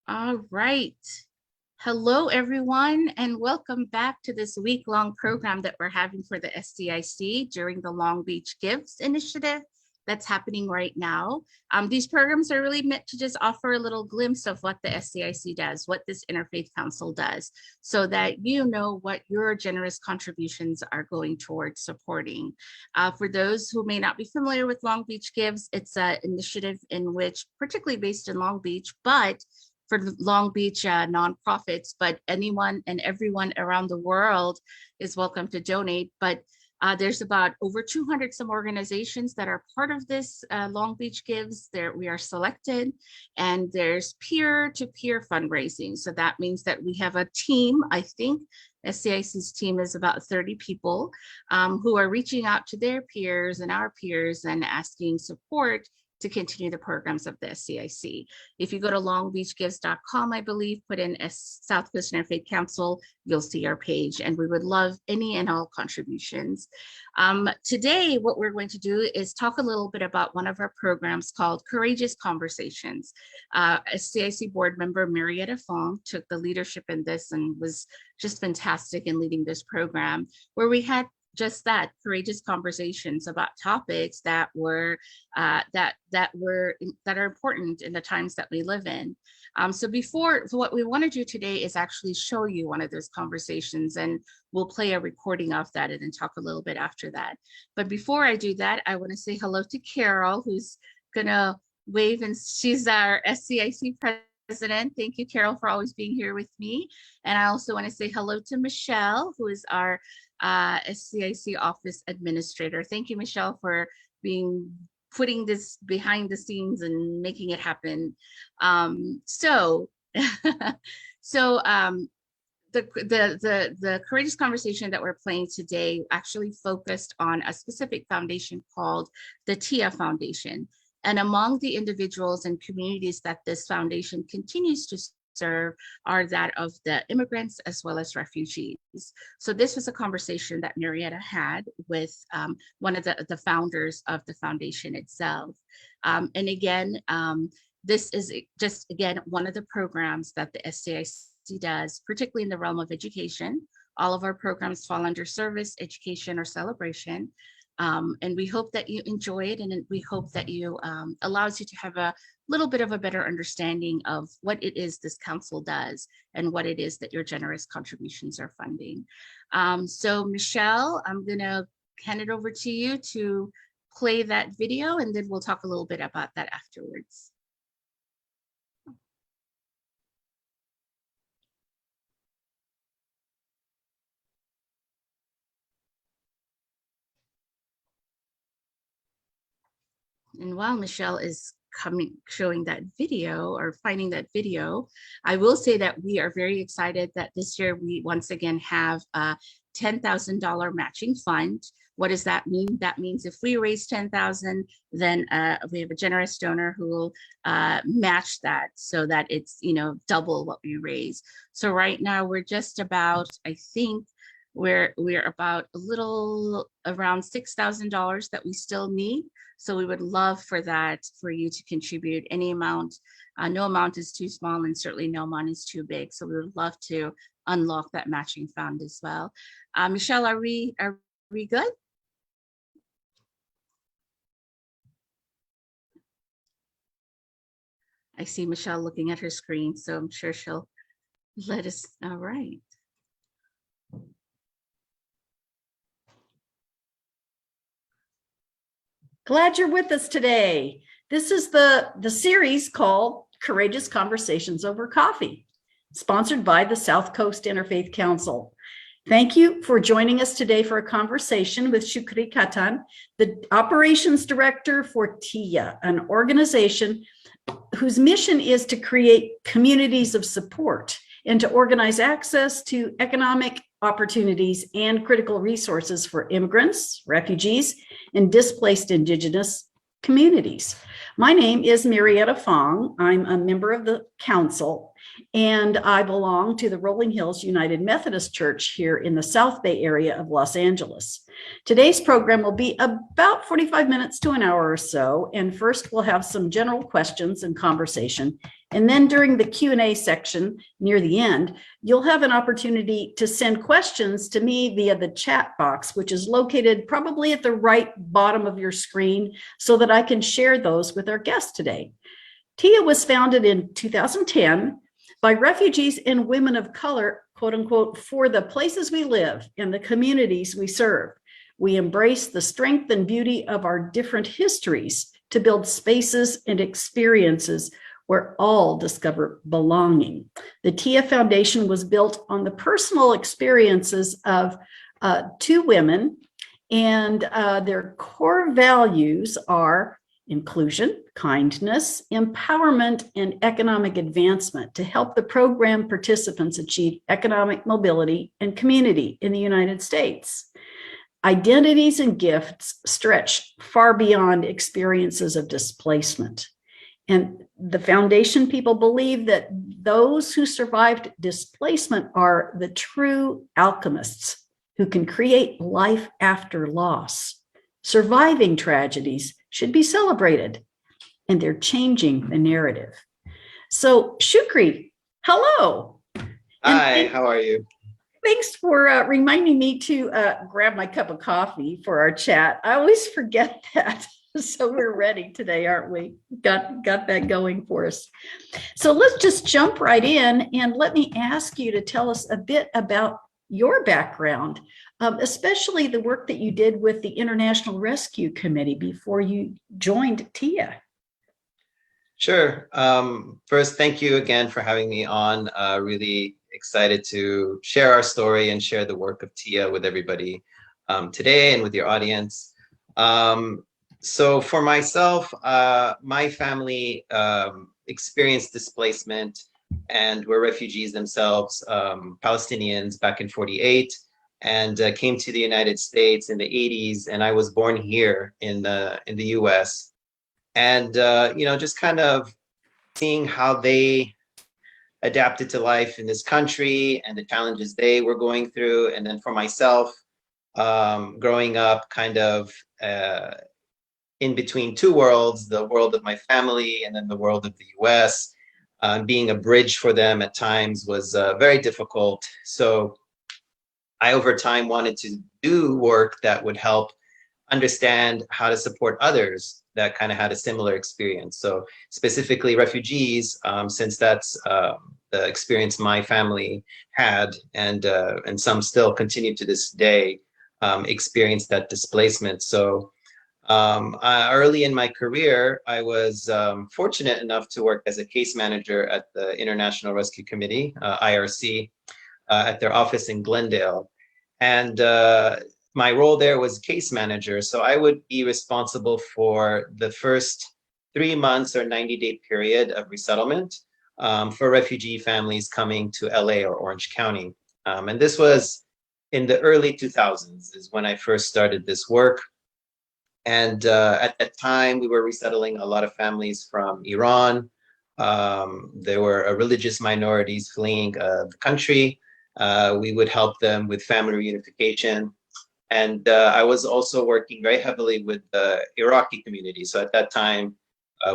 All right. Hello, everyone, and welcome back to this week-long program that we're having for the SCIC during the Long Beach Gives initiative that's happening right now. These programs are really meant to just offer a little glimpse of what the SCIC does, what this Interfaith Council does, so that you know what your generous contributions are going towards supporting. For those who may not be familiar with Long Beach Gives, it's an initiative in which, particularly based in Long Beach, but for Long Beach nonprofits, but anyone and everyone around the world is welcome to donate. But there's about over 200 some organizations that are part of this Long Beach Gives. We are selected, and there's peer-to-peer fundraising. So that means that we have a team, I think, SCIC's team is about 30 people who are reaching out to their peers and our peers and asking support to continue the programs of the SCIC. If you go to longbeachgives.com, I believe, put in South Coast Interfaith Council, you'll see our page, and we would love any and all contributions. Today, what we're going to do is talk a little bit about one of our programs called Courageous Conversations. SCIC board member Marietta Fong took the leadership in this and was just fantastic in leading this program, where we had just that, courageous conversations about topics that are important in the times that we live in. So what we want to do today is actually show you one of those conversations, and we'll play a recording of that and then talk a little bit after that. But before I do that, I want to say hello to Carol, who's gonna wave, and she's our SCIC president. Thank you, Carol, for always being here with me. And I also want to say hello to Michelle, who is our SCIC office administrator. Thank you, Michelle, for putting this behind the scenes and making it happen. The Courageous Conversation that we're playing today actually focused on a specific foundation called the TIA Foundation. And among the individuals and communities that this foundation continues to serve are that of the immigrants as well as refugees. So this was a conversation that Marietta had with one of the founders of the foundation itself. And again, this is just, again, one of the programs that the SCIC does, particularly in the realm of education. All of our programs fall under service, education, or celebration. And we hope that you enjoy it, and we hope that you allows you to have a little bit of a better understanding of what it is this council does and what it is that your generous contributions are funding. So Michelle, I'm gonna hand it over to you to play that video, and then we'll talk a little bit about that afterwards. And while Michelle is showing that video or finding that video, I will say that we are very excited that this year we once again have a $10,000 matching fund. What does that mean? That means if we raise 10,000, then we have a generous donor who will match that so that it's, double what we raise. So right now we're just about, I think, we're about a little around $6,000 that we still need. So we would love for you to contribute any amount. No amount is too small, and certainly no amount is too big. So we would love to unlock that matching fund as well. Michelle, are we good? I see Michelle looking at her screen, so I'm sure she'll let us. All right. Glad you're with us today. This is the series called Courageous Conversations Over Coffee, sponsored by the South Coast Interfaith Council. Thank you for joining us today for a conversation with Shukris Background, the Operations Director for TIA, an organization whose mission is to create communities of support and to organize access to economic opportunities and critical resources for immigrants, refugees, and displaced Indigenous communities. My name is Marietta Fong. I'm a member of the council, and I belong to the Rolling Hills United Methodist Church here in the South Bay area of Los Angeles. Today's program will be about 45 minutes to an hour or so, and first we'll have some general questions and conversation. And then during the Q&A section near the end, you'll have an opportunity to send questions to me via the chat box, which is located probably at the right bottom of your screen, so that I can share those with our guests today. TIA was founded in 2010 by refugees and women of color, quote unquote, for the places we live and the communities we serve. We embrace the strength and beauty of our different histories to build spaces and experiences where all discover belonging. The TIA Foundation was built on the personal experiences of two women, and their core values are inclusion, kindness, empowerment, and economic advancement to help the program participants achieve economic mobility and community in the United States. Identities and gifts stretch far beyond experiences of displacement. And the foundation people believe that those who survived displacement are the true alchemists who can create life after loss. Surviving tragedies should be celebrated, and they're changing the narrative. So, Shukri, hello. Hi, how are you? Thanks for reminding me to grab my cup of coffee for our chat. I always forget that. So we're ready today, aren't we? Got that going for us. So let's just jump right in, and let me ask you to tell us a bit about your background, especially the work that you did with the International Rescue Committee before you joined TIA. Sure. First, thank you again for having me on. Really excited to share our story and share the work of TIA with everybody today and with your audience. So for myself, my family experienced displacement and were refugees themselves, Palestinians back in '48, and came to the United States in the '80s. And I was born here in the US. And, just kind of seeing how they adapted to life in this country and the challenges they were going through. And then for myself, growing up kind of in between two worlds, the world of my family and then the world of the US, being a bridge for them at times was very difficult. So I, over time, wanted to do work that would help understand how to support others that kind of had a similar experience. So specifically refugees, since that's the experience my family had, and some still continue to this day, experience that displacement. So early in my career, I was fortunate enough to work as a case manager at the International Rescue Committee, IRC, at their office in Glendale. And my role there was case manager. So I would be responsible for the first 3 months or 90-day period of resettlement for refugee families coming to LA or Orange County. And this was in the early 2000s is when I first started this work. And at that time, we were resettling a lot of families from Iran. There were religious minorities fleeing the country. We would help them with family reunification. And I was also working very heavily with the Iraqi community. So at that time,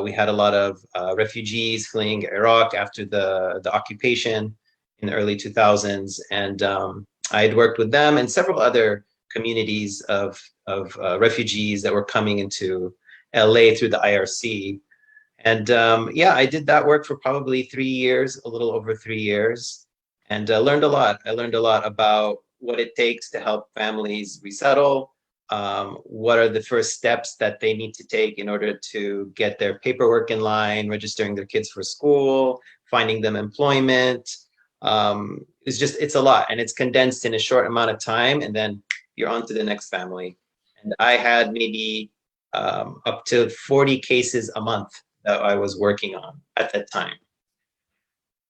we had a lot of refugees fleeing Iraq after the occupation in the early 2000s. And I had worked with them and several other communities of refugees that were coming into LA through the IRC. And I did that work for probably 3 years, a little over 3 years, and learned a lot. I learned a lot about what it takes to help families resettle, what are the first steps that they need to take in order to get their paperwork in line, registering their kids for school, finding them employment. It's a lot, and it's condensed in a short amount of time, and then you're on to the next family. And I had maybe up to 40 cases a month that I was working on at that time.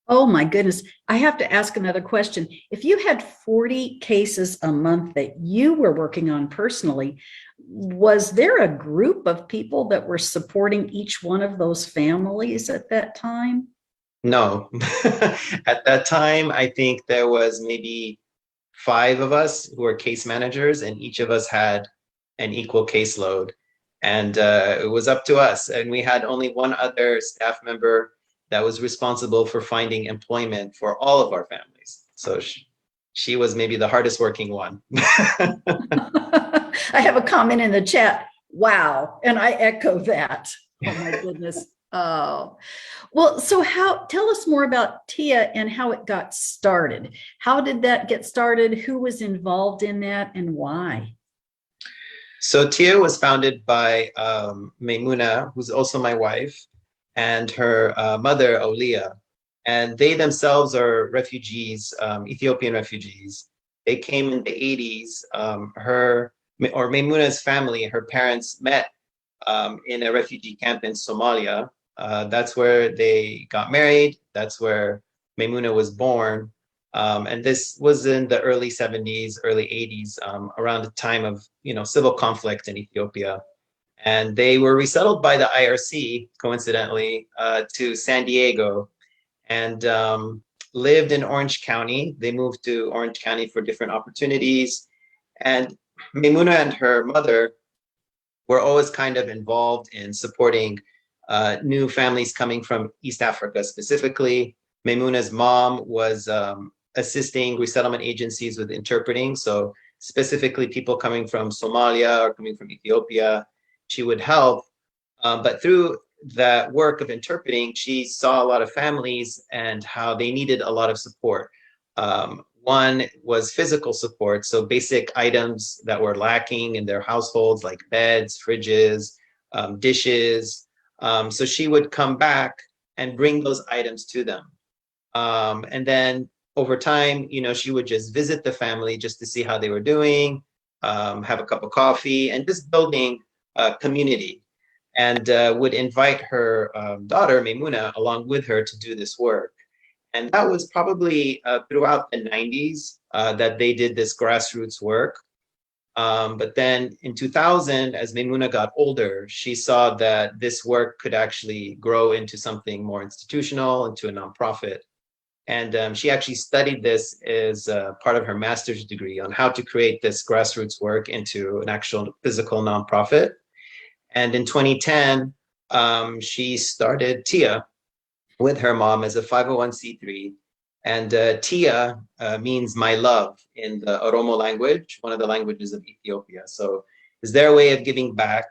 Oh my goodness. I have to ask another question. If you had 40 cases a month that you were working on personally, was there a group of people that were supporting each one of those families at that time? No. At that time, I think there was maybe five of us who were case managers, and each of us had an equal caseload. And it was up to us. And we had only one other staff member that was responsible for finding employment for all of our families. So she was maybe the hardest working one. I have a comment in the chat. Wow. And I echo that. Oh my goodness. Oh, well, so tell us more about TIA and how it got started. How did that get started? Who was involved in that and why? So TIA was founded by Maimuna, who's also my wife, and her mother, Olia. And they themselves are refugees, Ethiopian refugees. They came in the 80s. Maimuna's family, her parents met in a refugee camp in Somalia. That's where they got married. That's where Maimuna was born. And this was in the early 70s, early 80s, around the time of civil conflict in Ethiopia. And they were resettled by the IRC, coincidentally, to San Diego, and lived in Orange County. They moved to Orange County for different opportunities. And Maimuna and her mother were always kind of involved in supporting new families coming from East Africa specifically. Maimuna's mom was assisting resettlement agencies with interpreting. So specifically people coming from Somalia or coming from Ethiopia, she would help. But through that work of interpreting, she saw a lot of families and how they needed a lot of support. One was physical support, so basic items that were lacking in their households, like beds, fridges, dishes. So she would come back and bring those items to them. And then over time, she would just visit the family just to see how they were doing, have a cup of coffee, and just building a community. And would invite her daughter, Maimuna, along with her to do this work. And that was probably throughout the 90s that they did this grassroots work. But then in 2000, as Maimuna got older, she saw that this work could actually grow into something more institutional, into a nonprofit. And she actually studied this as part of her master's degree on how to create this grassroots work into an actual physical nonprofit. And in 2010, she started TIA with her mom as a 501c3. And TIA means my love in the Oromo language, one of the languages of Ethiopia. So it's their way of giving back,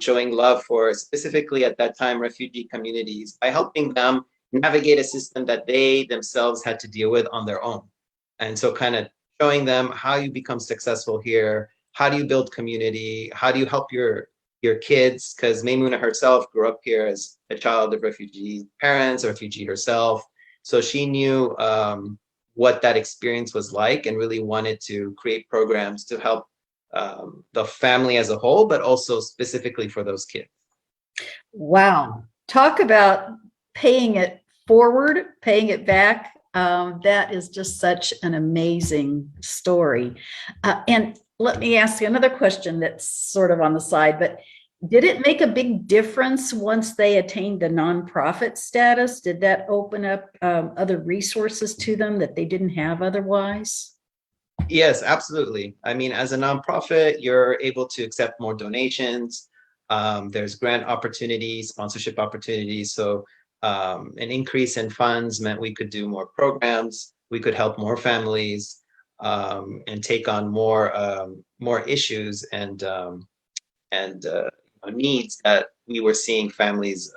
showing love for specifically at that time refugee communities by helping them navigate a system that they themselves had to deal with on their own. And so kind of showing them how you become successful here, how do you build community, how do you help your kids, because Maimuna herself grew up here as a child of refugee parents, a refugee herself. So she knew what that experience was like and really wanted to create programs to help the family as a whole, but also specifically for those kids. Wow. Talk about paying it forward, paying it back. That is just such an amazing story. And let me ask you another question that's sort of on the side, but did it make a big difference once they attained the nonprofit status? Did that open up other resources to them that they didn't have otherwise? Yes, absolutely. I mean, as a nonprofit, you're able to accept more donations. There's grant opportunities, sponsorship opportunities. So an increase in funds meant we could do more programs, we could help more families, and take on more issues and needs that we were seeing families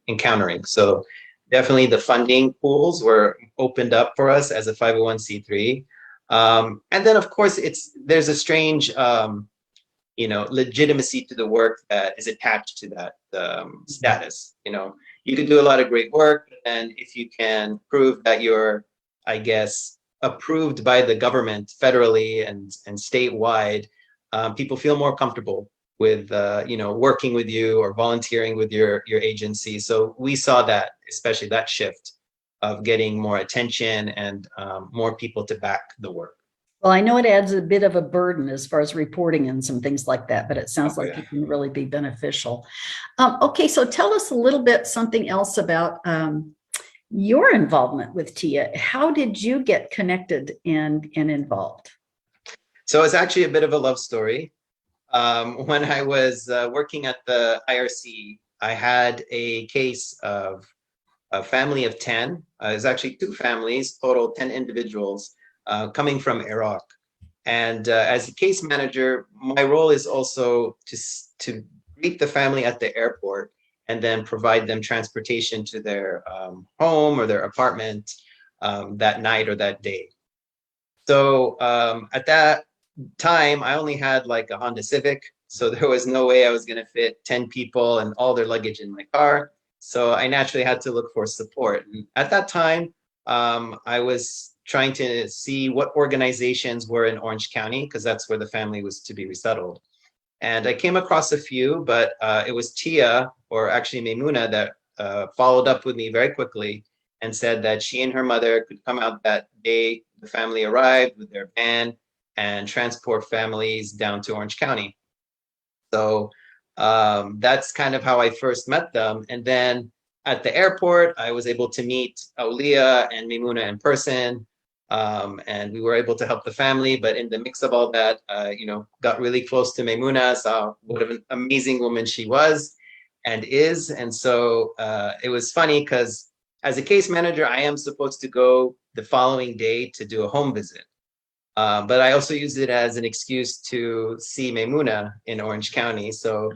encountering. So definitely the funding pools were opened up for us as a 501c3. And then of course there's a strange legitimacy to the work that is attached to that status. You can do a lot of great work, and if you can prove that you're, I guess, approved by the government federally and statewide, people feel more comfortable with working with you or volunteering with your agency. So we saw that, especially that shift of getting more attention and more people to back the work. Well, I know it adds a bit of a burden as far as reporting and some things like that, but it sounds like Yeah. it can really be beneficial. Okay, so tell us a little bit something else about your involvement with TIA. How did you get connected and involved? So it's actually a bit of a love story. When I was working at the IRC, I had a case of a family of 10. There's actually 2 families, total 10 individuals coming from Iraq. And as a case manager, my role is also to greet the family at the airport and then provide them transportation to their home or their apartment that night or that day. So at that time, I only had like a Honda Civic. So there was no way I was going to fit 10 people and all their luggage in my car. So I naturally had to look for support. And at that time, I was trying to see what organizations were in Orange County, because that's where the family was to be resettled. And I came across a few, but it was Tia, or actually Maimuna, that followed up with me very quickly and said that she and her mother could come out that day. The family arrived with their van and transport families down to Orange County. So that's kind of how I first met them. And then at the airport, I was able to meet Aulia and Maimuna in person. And we were able to help the family. But in the mix of all that, got really close to Maimuna, saw what an amazing woman she was and is. And so it was funny because as a case manager, I am supposed to go the following day to do a home visit. But I also used it as an excuse to see Maimuna in Orange County. So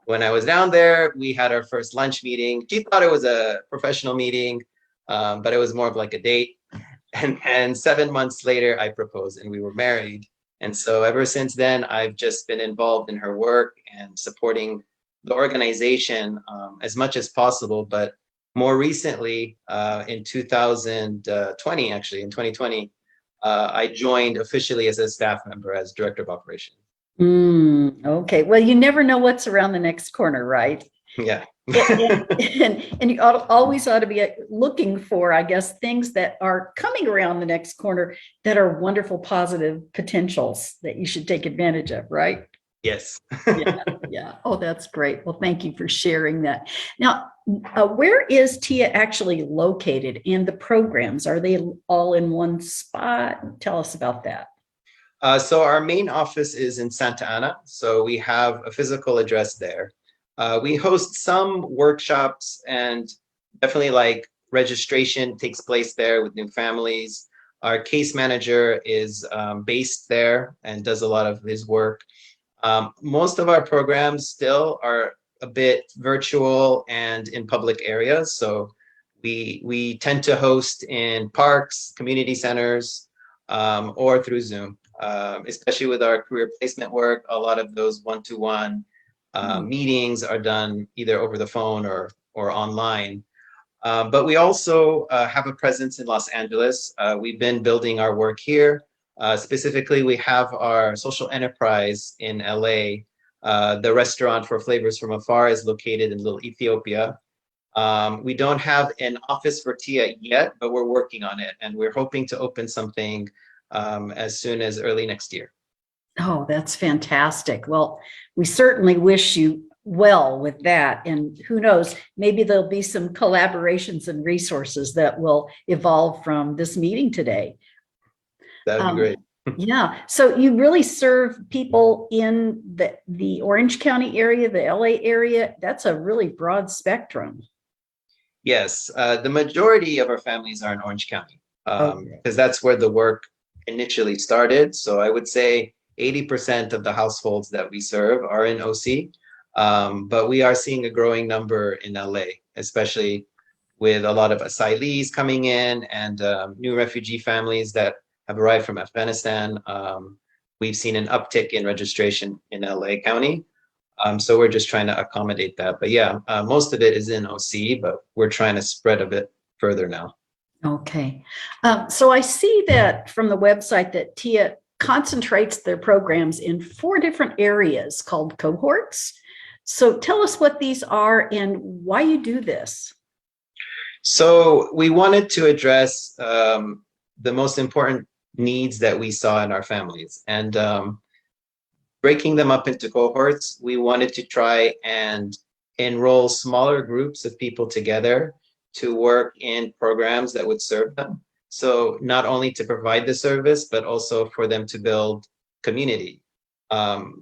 when I was down there, we had our first lunch meeting. She thought it was a professional meeting, but it was more of like a date. And 7 months later, I proposed and we were married. And so ever since then, I've just been involved in her work and supporting the organization as much as possible. But more recently, in 2020, actually, in 2020, I joined officially as a staff member as director of operations. Okay. Well, you never know what's around the next corner, right? Yeah. and you always ought to be looking for, I guess, things that are coming around the next corner that are wonderful, positive potentials that you should take advantage of, right? Yes. Yeah. Oh, that's great. Well, thank you for sharing that. Now, where is TIA actually located and the programs? Are they all in one spot? Tell us about that. So our main office is in Santa Ana. So we have a physical address there. We host some workshops, and definitely like registration takes place there with new families. Our case manager is based there and does a lot of his work. Most of our programs still are a bit virtual and in public areas. So we tend to host in parks, community centers, or through Zoom. Especially with our career placement work, a lot of those one-to-one meetings are done either over the phone or online. But we also have a presence in Los Angeles. We've been building our work here. Specifically, we have our social enterprise in LA. The restaurant for Flavors from Afar is located in Little Ethiopia. We don't have an office for TIA yet, but we're working on it. And we're hoping to open something as soon as early next year. Oh, that's fantastic. Well, we certainly wish you well with that. And who knows, maybe there'll be some collaborations and resources that will evolve from this meeting today. That would be great. Yeah. So you really serve people in the Orange County area, the LA area. That's a really broad spectrum. Yes. The majority of our families are in Orange County because that's where the work initially started. So I would say 80% of the households that we serve are in OC, but we are seeing a growing number in LA, especially with a lot of asylees coming in and new refugee families that have arrived from Afghanistan. We've seen an uptick in registration in LA County. So we're just trying to accommodate that. But yeah, most of it is in OC, but we're trying to spread a bit further now. Okay. So I see that from the website that TIA concentrates their programs in 4 different areas called cohorts. So tell us what these are and why you do this. So we wanted to address the most important needs that we saw in our families, and breaking them up into cohorts, we wanted to try and enroll smaller groups of people together to work in programs that would serve them. So not only to provide the service, but also for them to build community.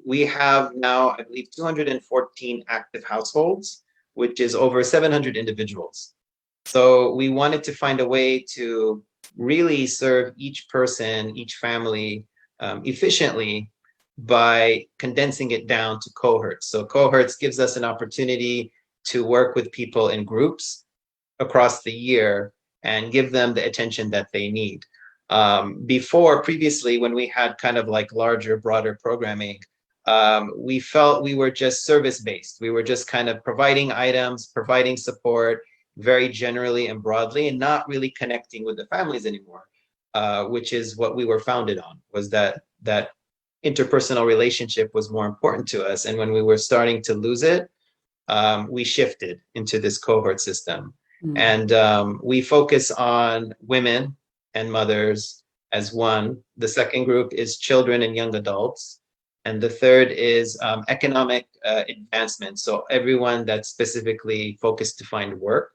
We have now, I believe, 214 active households, which is over 700 individuals. So we wanted to find a way to really serve each person, each family efficiently by condensing it down to cohorts. So cohorts gives us an opportunity to work with people in groups across the year and give them the attention that they need. Previously, when we had kind of like larger, broader programming, we felt we were just service-based. We were just kind of providing items, providing support very generally and broadly, and not really connecting with the families anymore, which is what we were founded on, was that interpersonal relationship was more important to us. And when we were starting to lose it, we shifted into this cohort system. Mm. And we focus on women and mothers as one. The second group is children and young adults. And the third is economic advancement. So everyone that's specifically focused to find work.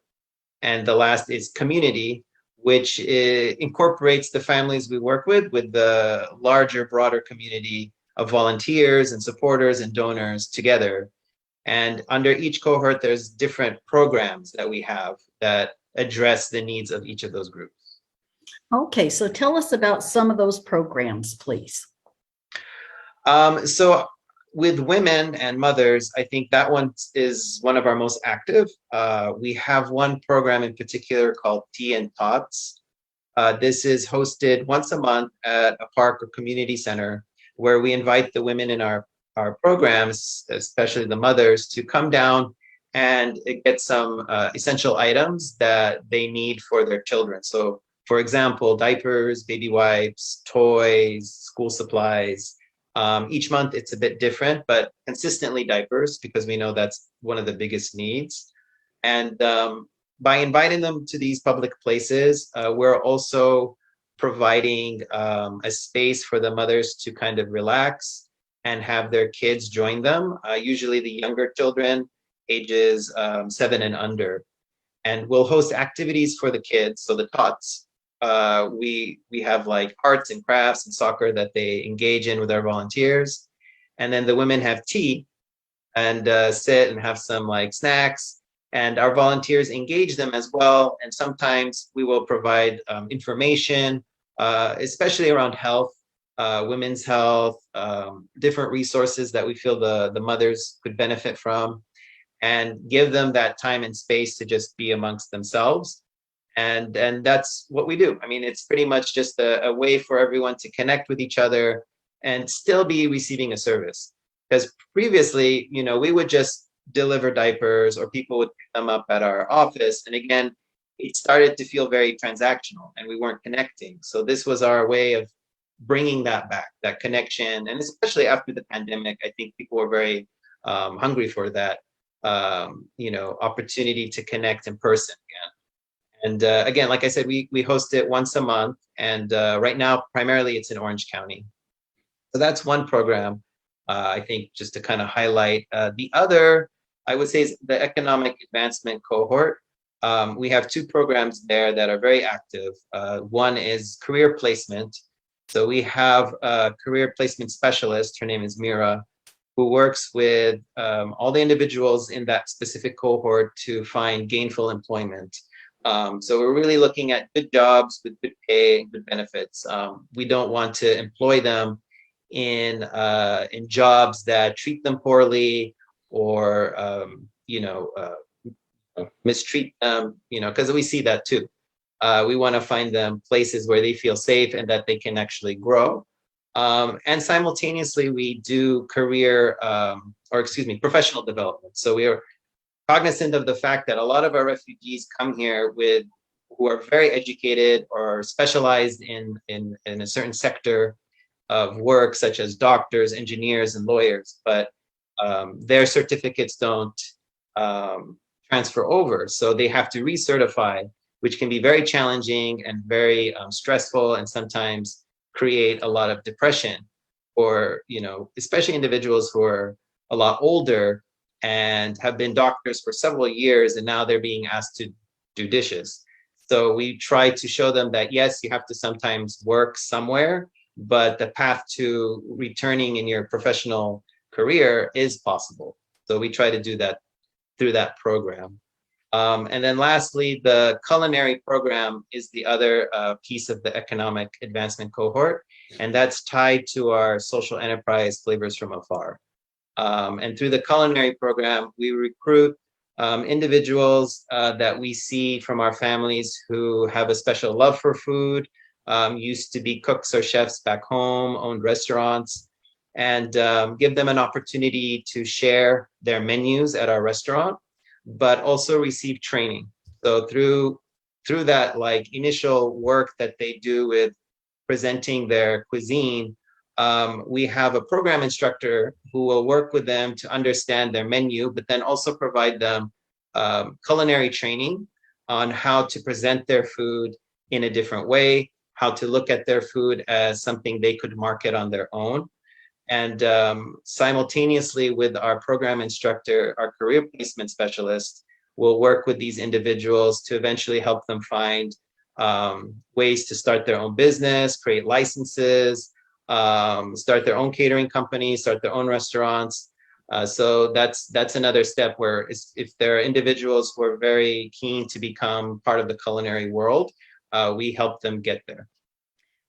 And the last is community, which incorporates the families we work with the larger, broader community of volunteers and supporters and donors together. And under each cohort, there's different programs that we have that address the needs of each of those groups. Okay, so tell us about some of those programs, please. So with women and mothers, I think that one is one of our most active. We have one program in particular called Tea and Tots. This is hosted once a month at a park or community center where we invite the women in our programs, especially the mothers, to come down and get some essential items that they need for their children. So, for example, diapers, baby wipes, toys, school supplies. Each month it's a bit different, but consistently diapers, because we know that's one of the biggest needs. And by inviting them to these public places, we're also providing a space for the mothers to kind of relax and have their kids join them, usually the younger children, ages 7 and under. And we'll host activities for the kids, so the tots. We have like arts and crafts and soccer that they engage in with our volunteers. And then the women have tea and sit and have some like snacks. And our volunteers engage them as well. And sometimes we will provide information, especially around health, women's health, different resources that we feel the mothers could benefit from, and give them that time and space to just be amongst themselves. And that's what we do. I mean, it's pretty much just a way for everyone to connect with each other and still be receiving a service. Because previously, we would just deliver diapers or people would pick them up at our office. And again, it started to feel very transactional and we weren't connecting. So this was our way of bringing that back, that connection. And especially after the pandemic, I think people were very hungry for that, opportunity to connect in person again. And again, like I said, we host it once a month. And right now, primarily it's in Orange County. So that's one program, I think, just to kind of highlight. The other, I would say, is the economic advancement cohort. We have two programs there that are very active. One is career placement. So we have a career placement specialist, her name is Mira, who works with all the individuals in that specific cohort to find gainful employment. So we're really looking at good jobs with good pay, good benefits. We don't want to employ them in jobs that treat them poorly or mistreat them, because we see that too. We want to find them places where they feel safe and that they can actually grow. And simultaneously, we do professional development. So we are cognizant of the fact that a lot of our refugees come here who are very educated or specialized in a certain sector of work, such as doctors, engineers, and lawyers, but their certificates don't transfer over. So they have to recertify, which can be very challenging and very stressful, and sometimes create a lot of depression, or, you know, especially individuals who are a lot older and have been doctors for several years, and now they're being asked to do dishes. So we try to show them that, yes, you have to sometimes work somewhere, but the path to returning in your professional career is possible. So we try to do that through that program. And then lastly, the culinary program is the other piece of the economic advancement cohort, and that's tied to our social enterprise Flavors from Afar. And through the culinary program, we recruit individuals that we see from our families who have a special love for food, used to be cooks or chefs back home, owned restaurants, and give them an opportunity to share their menus at our restaurant, but also receive training. So through that like initial work that they do with presenting their cuisine, we have a program instructor who will work with them to understand their menu, but then also provide them culinary training on how to present their food in a different way, how to look at their food as something they could market on their own. And simultaneously with our program instructor, our career placement specialist will work with these individuals to eventually help them find ways to start their own business, create licenses, start their own catering company, start their own restaurants. So that's another step where if there are individuals who are very keen to become part of the culinary world, we help them get there.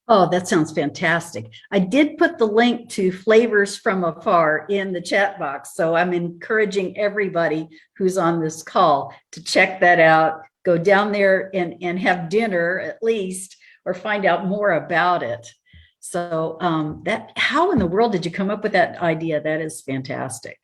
Oh, that sounds fantastic. I did put the link to Flavors from Afar in the chat box, so I'm encouraging everybody who's on this call to check that out, go down there and have dinner at least, or find out more about it. So how in the world did you come up with that idea? That is fantastic.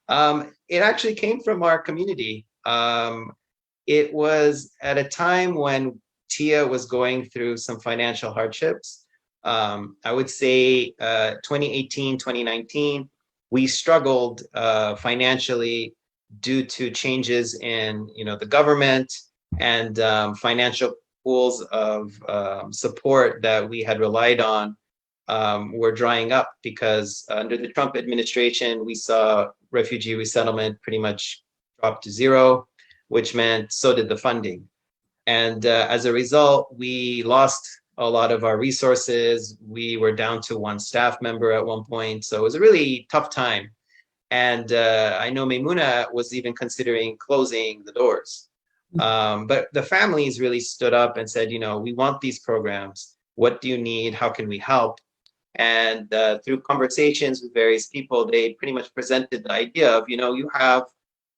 It actually came from our community. It was at a time when TIA was going through some financial hardships. I would say 2018, 2019, we struggled financially due to changes in, you know, the government, and financial pools of support that we had relied on were drying up, because under the Trump administration, we saw refugee resettlement pretty much drop to zero, which meant so did the funding. And as a result, we lost a lot of our resources. We were down to one staff member at one point. So it was a really tough time. And I know Maimuna was even considering closing the doors. But the families really stood up and said, you know, we want these programs. What do you need? How can we help? And through conversations with various people, they pretty much presented the idea of, you know, you have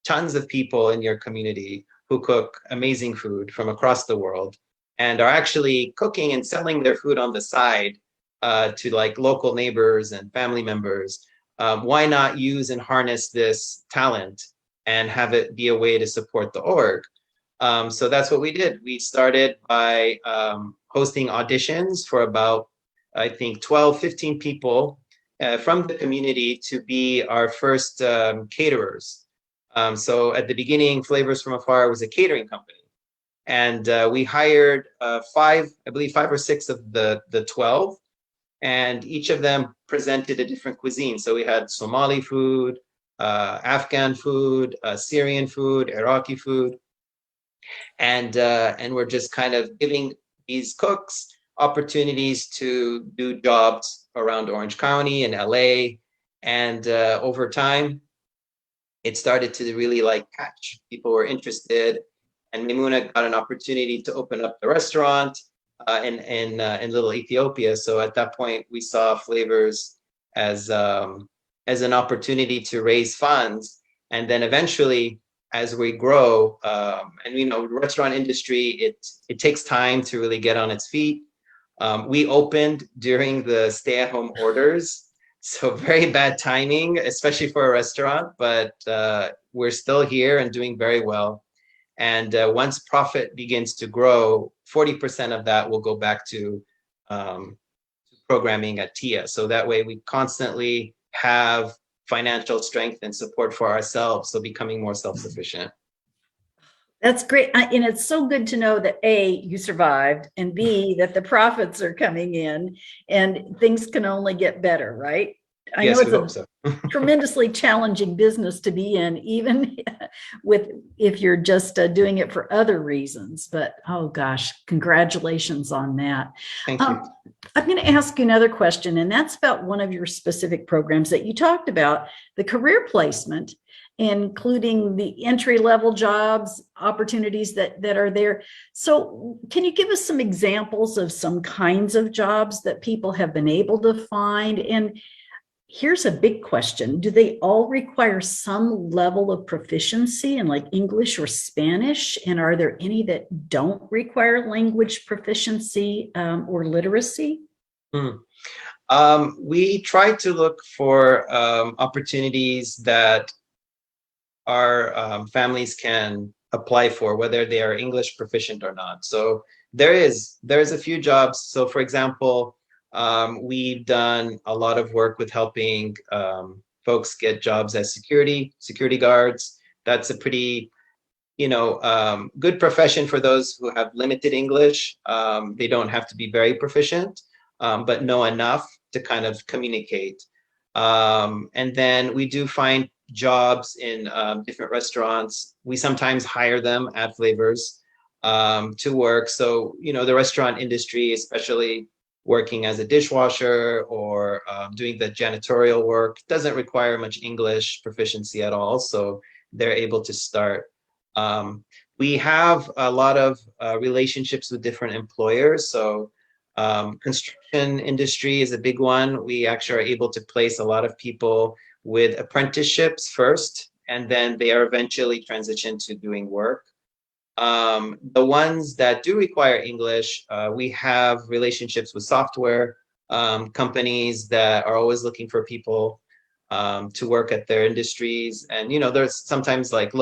tons of people in your community who cook amazing food from across the world and are actually cooking and selling their food on the side to like local neighbors and family members. Why not use and harness this talent and have it be a way to support the org? So that's what we did. We started by hosting auditions for about, I think, 12, 15 people from the community to be our first caterers. So at the beginning, Flavors from Afar was a catering company. And we hired I believe five or six of the 12, and each of them presented a different cuisine. So we had Somali food, Afghan food, Syrian food, Iraqi food. And we're just kind of giving these cooks opportunities to do jobs around Orange County and LA. And over time, it started to really like catch. People were interested, and Maimuna got an opportunity to open up the restaurant in Little Ethiopia. So at that point, we saw Flavors as an opportunity to raise funds, and then eventually, as we grow, and you know, the restaurant industry, it takes time to really get on its feet. We opened during the stay-at-home orders. So very bad timing, especially for a restaurant, but we're still here and doing very well. And once profit begins to grow, 40% of that will go back to programming at TIA. So that way we constantly have financial strength and support for ourselves, so becoming more self-sufficient. That's great. And it's so good to know that A, you survived, and B, that the profits are coming in and things can only get better, right? I know Yes, we it's hope a so. tremendously challenging business to be in, even with if you're just doing it for other reasons. But oh gosh, congratulations on that. Thank you. I'm going to ask you another question, and that's about one of your specific programs that you talked about, the career placement, including the entry-level jobs opportunities that are there. So can you give us some examples of some kinds of jobs that people have been able to find? And here's a big question. Do they all require some level of proficiency in like English or Spanish? And are there any that don't require language proficiency or literacy? We try to look for opportunities that our families can apply for, whether they are English proficient or not. So there's a few jobs. So for example, we've done a lot of work with helping folks get jobs as security guards. That's a pretty, good profession for those who have limited English. They don't have to be very proficient, but know enough to kind of communicate. And then we do find jobs in different restaurants. We sometimes hire them at Flavors to work. So, the restaurant industry, especially working as a dishwasher or doing the janitorial work, doesn't require much English proficiency at all. So they're able to start. We have a lot of relationships with different employers. So construction industry is a big one. We actually are able to place a lot of people with apprenticeships first, and then they are eventually transitioned to doing work. The ones that do require English, we have relationships with software companies that are always looking for people to work at their industries. And, there's sometimes like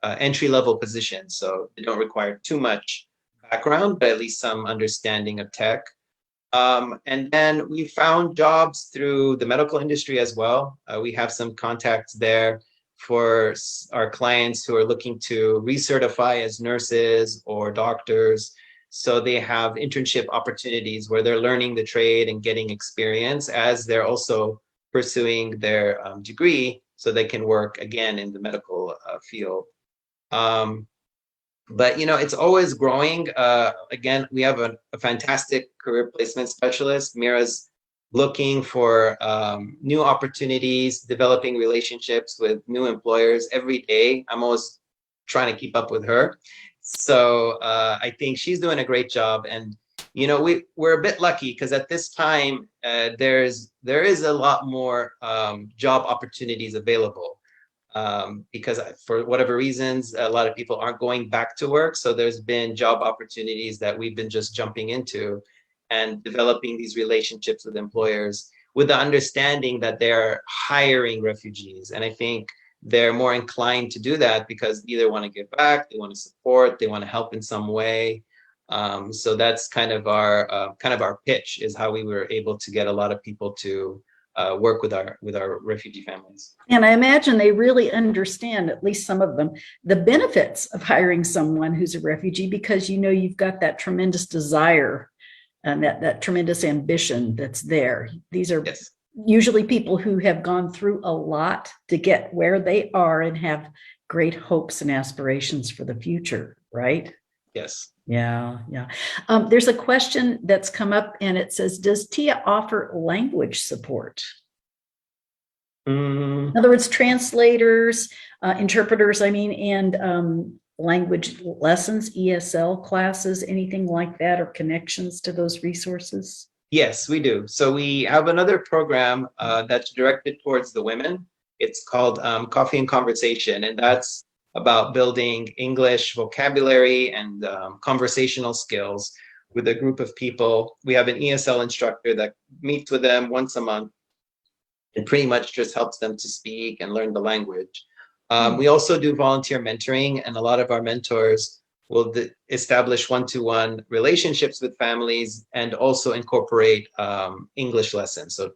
entry level positions. So they don't require too much background, but at least some understanding of tech. And then we found jobs through the medical industry as well. We have some contacts there for our clients who are looking to recertify as nurses or doctors. So they have internship opportunities where they're learning the trade and getting experience as they're also pursuing their degree so they can work again in the medical field. But it's always growing. Again, we have a fantastic career placement specialist. Mira's looking for new opportunities, developing relationships with new employers every day. I'm always trying to keep up with her. So I think she's doing a great job. And we're a bit lucky because at this time there is a lot more job opportunities available. Because for whatever reasons, a lot of people aren't going back to work. So there's been job opportunities that we've been just jumping into and developing these relationships with employers with the understanding that they're hiring refugees. And I think they're more inclined to do that because they either want to give back, they want to support, they want to help in some way. So that's kind of our pitch, is how we were able to get a lot of people to work with our refugee families. And I imagine they really understand, at least some of them, the benefits of hiring someone who's a refugee, because you've got that tremendous desire and that tremendous ambition that's there. These are Yes. Usually people who have gone through a lot to get where they are and have great hopes and aspirations for the future, right? Yes. Yeah. There's a question that's come up and it says, does TIA offer language support? In other words, translators, interpreters, and language lessons, ESL classes, anything like that, or connections to those resources? Yes, we do. So we have another program that's directed towards the women. It's called Coffee and Conversation, and that's about building English vocabulary and conversational skills with a group of people. We have an ESL instructor that meets with them once a month and pretty much just helps them to speak and learn the language. We also do volunteer mentoring, and a lot of our mentors will establish one-to-one relationships with families and also incorporate English lessons. So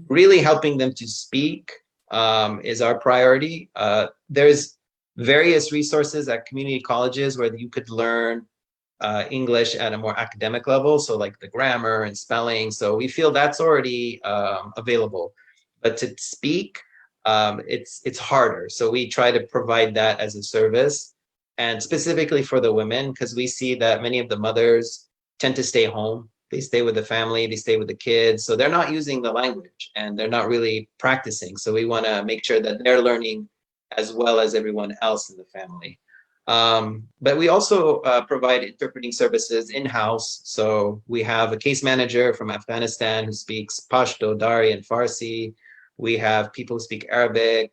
really helping them to speak is our priority. There's various resources at community colleges where you could learn English at a more academic level, so like the grammar and spelling. So we feel that's already available, but to speak, it's harder. So we try to provide that as a service, and specifically for the women, because we see that many of the mothers tend to stay home. They stay with the family, they stay with the kids, so they're not using the language and they're not really practicing. So we want to make sure that they're learning as well as everyone else in the family. But we also provide interpreting services in-house. So we have a case manager from Afghanistan who speaks Pashto, Dari, and Farsi. We have people who speak Arabic,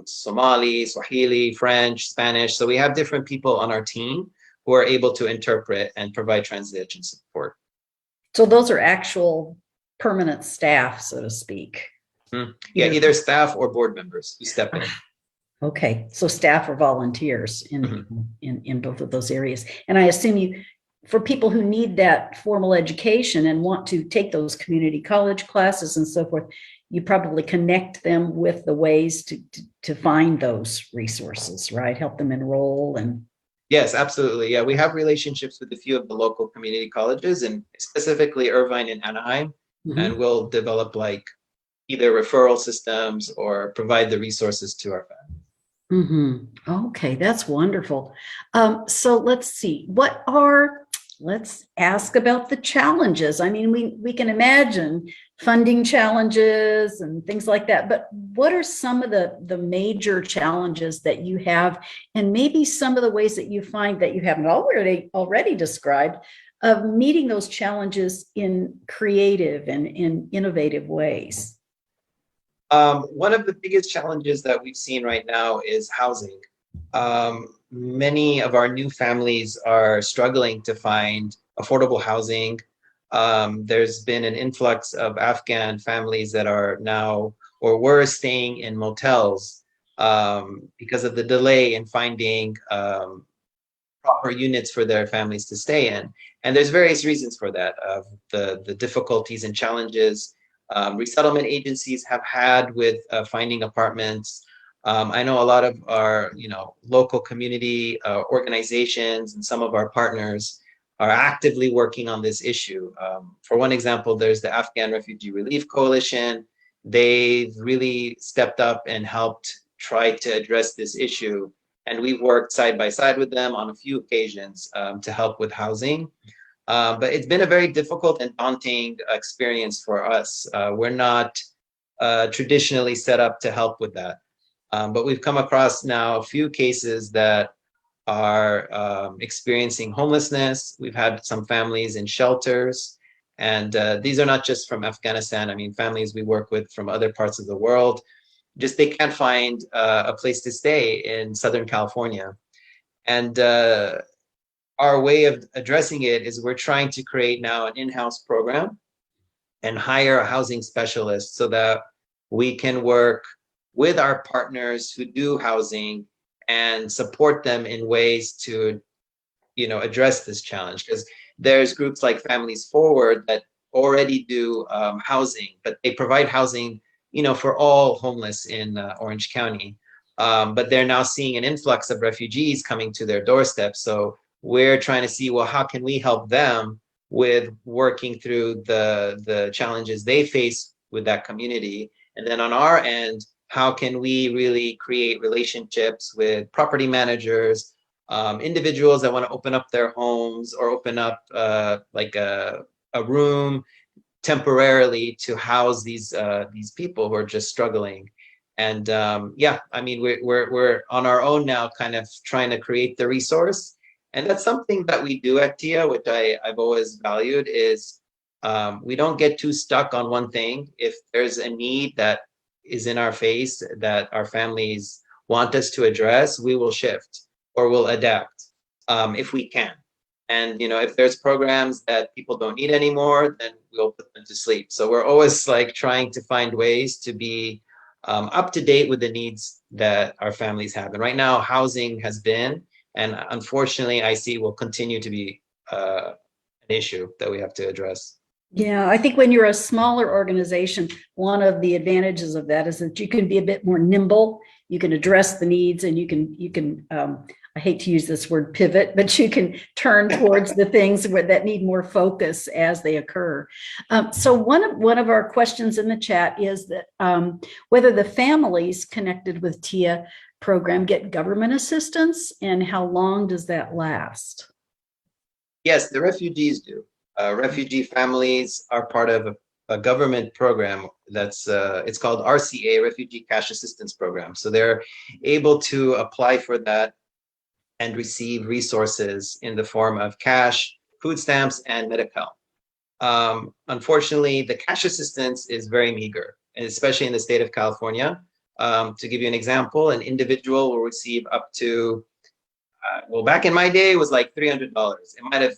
Somali, Swahili, French, Spanish. So we have different people on our team who are able to interpret and provide translation support. So those are actual permanent staff, so to speak. Yeah, either staff or board members who step in. Okay, so staff or volunteers in both of those areas. And I assume for people who need that formal education and want to take those community college classes and so forth, you probably connect them with the ways to find those resources, right? Help them enroll and. Yes, absolutely. Yeah, we have relationships with a few of the local community colleges, and specifically Irvine and Anaheim, and we'll develop like either referral systems or provide the resources to our families. Okay, that's wonderful. So let's see, let's ask about the challenges. I mean, we can imagine funding challenges and things like that, but what are some of the major challenges that you have, and maybe some of the ways that you find that you haven't already described of meeting those challenges in creative and in innovative ways? One of the biggest challenges that we've seen right now is housing. Many of our new families are struggling to find affordable housing. There's been an influx of Afghan families that are now or were staying in motels because of the delay in finding proper units for their families to stay in. And there's various reasons for that, the difficulties and challenges resettlement agencies have had with finding apartments. I know a lot of our, local community organizations and some of our partners are actively working on this issue. For one example, there's the Afghan Refugee Relief Coalition. They've really stepped up and helped try to address this issue. And we've worked side by side with them on a few occasions to help with housing. But it's been a very difficult and daunting experience for us. We're not traditionally set up to help with that. But we've come across now a few cases that are experiencing homelessness. We've had some families in shelters. And these are not just from Afghanistan. I mean, families we work with from other parts of the world, just they can't find a place to stay in Southern California. And our way of addressing it is we're trying to create now an in-house program and hire a housing specialist so that we can work with our partners who do housing and support them in ways to, address this challenge. Because there's groups like Families Forward that already do housing, but they provide housing, for all homeless in Orange County. But they're now seeing an influx of refugees coming to their doorstep. So we're trying to see, well, how can we help them with working through the challenges they face with that community? And then on our end, how can we really create relationships with property managers, individuals that want to open up their homes or open up like a room temporarily to house these people who are just struggling. And we're on our own now, kind of trying to create the resource. And that's something that we do at TIA, which I've always valued, is we don't get too stuck on one thing. If there's a need that is in our face that our families want us to address, we will shift or we'll adapt if we can. And if there's programs that people don't need anymore, then we'll put them to sleep. So we're always like trying to find ways to be up to date with the needs that our families have. And right now, housing has been, and unfortunately, I see will continue to be an issue that we have to address. Yeah, I think when you're a smaller organization, one of the advantages of that is that you can be a bit more nimble you can address the needs, and you can I hate to use this word pivot, but you can turn towards the things that need more focus as they occur. So one of our questions in the chat is that whether the families connected with TIA program get government assistance, and how long does that last? Yes, the refugees do. Refugee families are part of a government program that's it's called RCA, Refugee Cash Assistance Program. So they're able to apply for that and receive resources in the form of cash, food stamps, and Medi-Cal. Unfortunately, the cash assistance is very meager, and especially in the state of California. To give you an example, an individual will receive up to, well, back in my day, it was like $300. It might have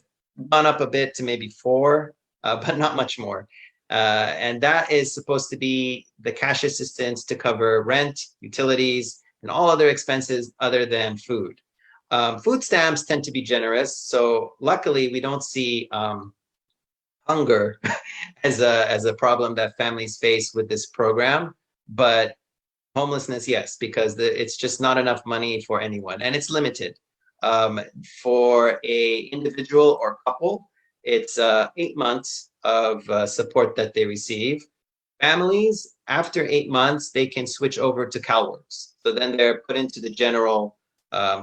gone up a bit to maybe $400, but not much more. And that is supposed to be the cash assistance to cover rent, utilities, and all other expenses other than food. Food stamps tend to be generous, so luckily we don't see hunger as a problem that families face with this program. But homelessness, yes, because it's just not enough money for anyone, and it's limited. For a individual or couple, it's 8 months of support that they receive. Families, after 8 months, they can switch over to CalWorks. So then they're put into the general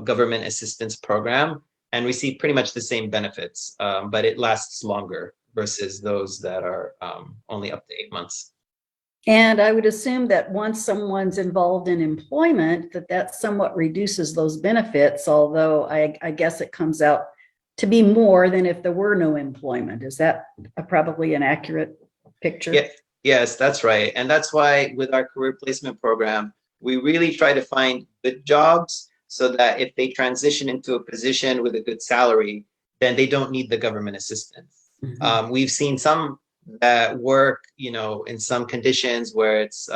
government assistance program and receive pretty much the same benefits, but it lasts longer versus those that are only up to 8 months. And I would assume that once someone's involved in employment, that somewhat reduces those benefits, although I guess it comes out to be more than if there were no employment. Is that probably an accurate picture? Yeah, yes, that's right. And that's why with our career placement program, we really try to find good jobs so that if they transition into a position with a good salary, then they don't need the government assistance. Mm-hmm. We've seen some that work, in some conditions where it's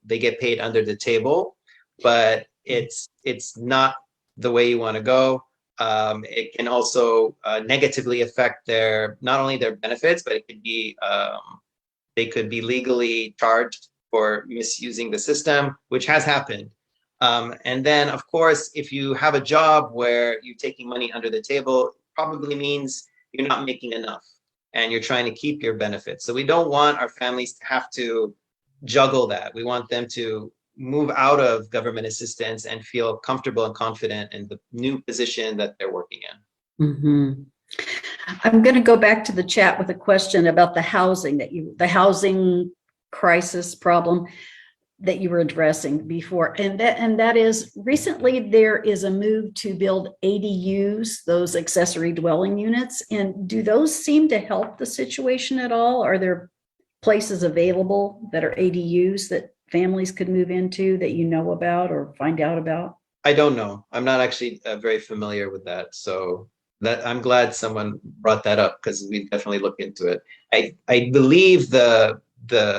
they get paid under the table, but it's not the way you want to go. It can also negatively affect not only their benefits, but it could be they could be legally charged for misusing the system, which has happened. And then, of course, if you have a job where you're taking money under the table, it probably means you're not making enough and you're trying to keep your benefits. So we don't want our families to have to juggle that. We want them to move out of government assistance and feel comfortable and confident in the new position that they're working in. Mm-hmm. I'm going to go back to the chat with a question about the housing the housing crisis problem that you were addressing before, and that is recently there is a move to build ADUs, those accessory dwelling units, and do those seem to help the situation at all? Are there places available that are ADUs that families could move into that you know about or find out about? I don't know. I'm not actually very familiar with that, so that I'm glad someone brought that up because we definitely look into it. I believe the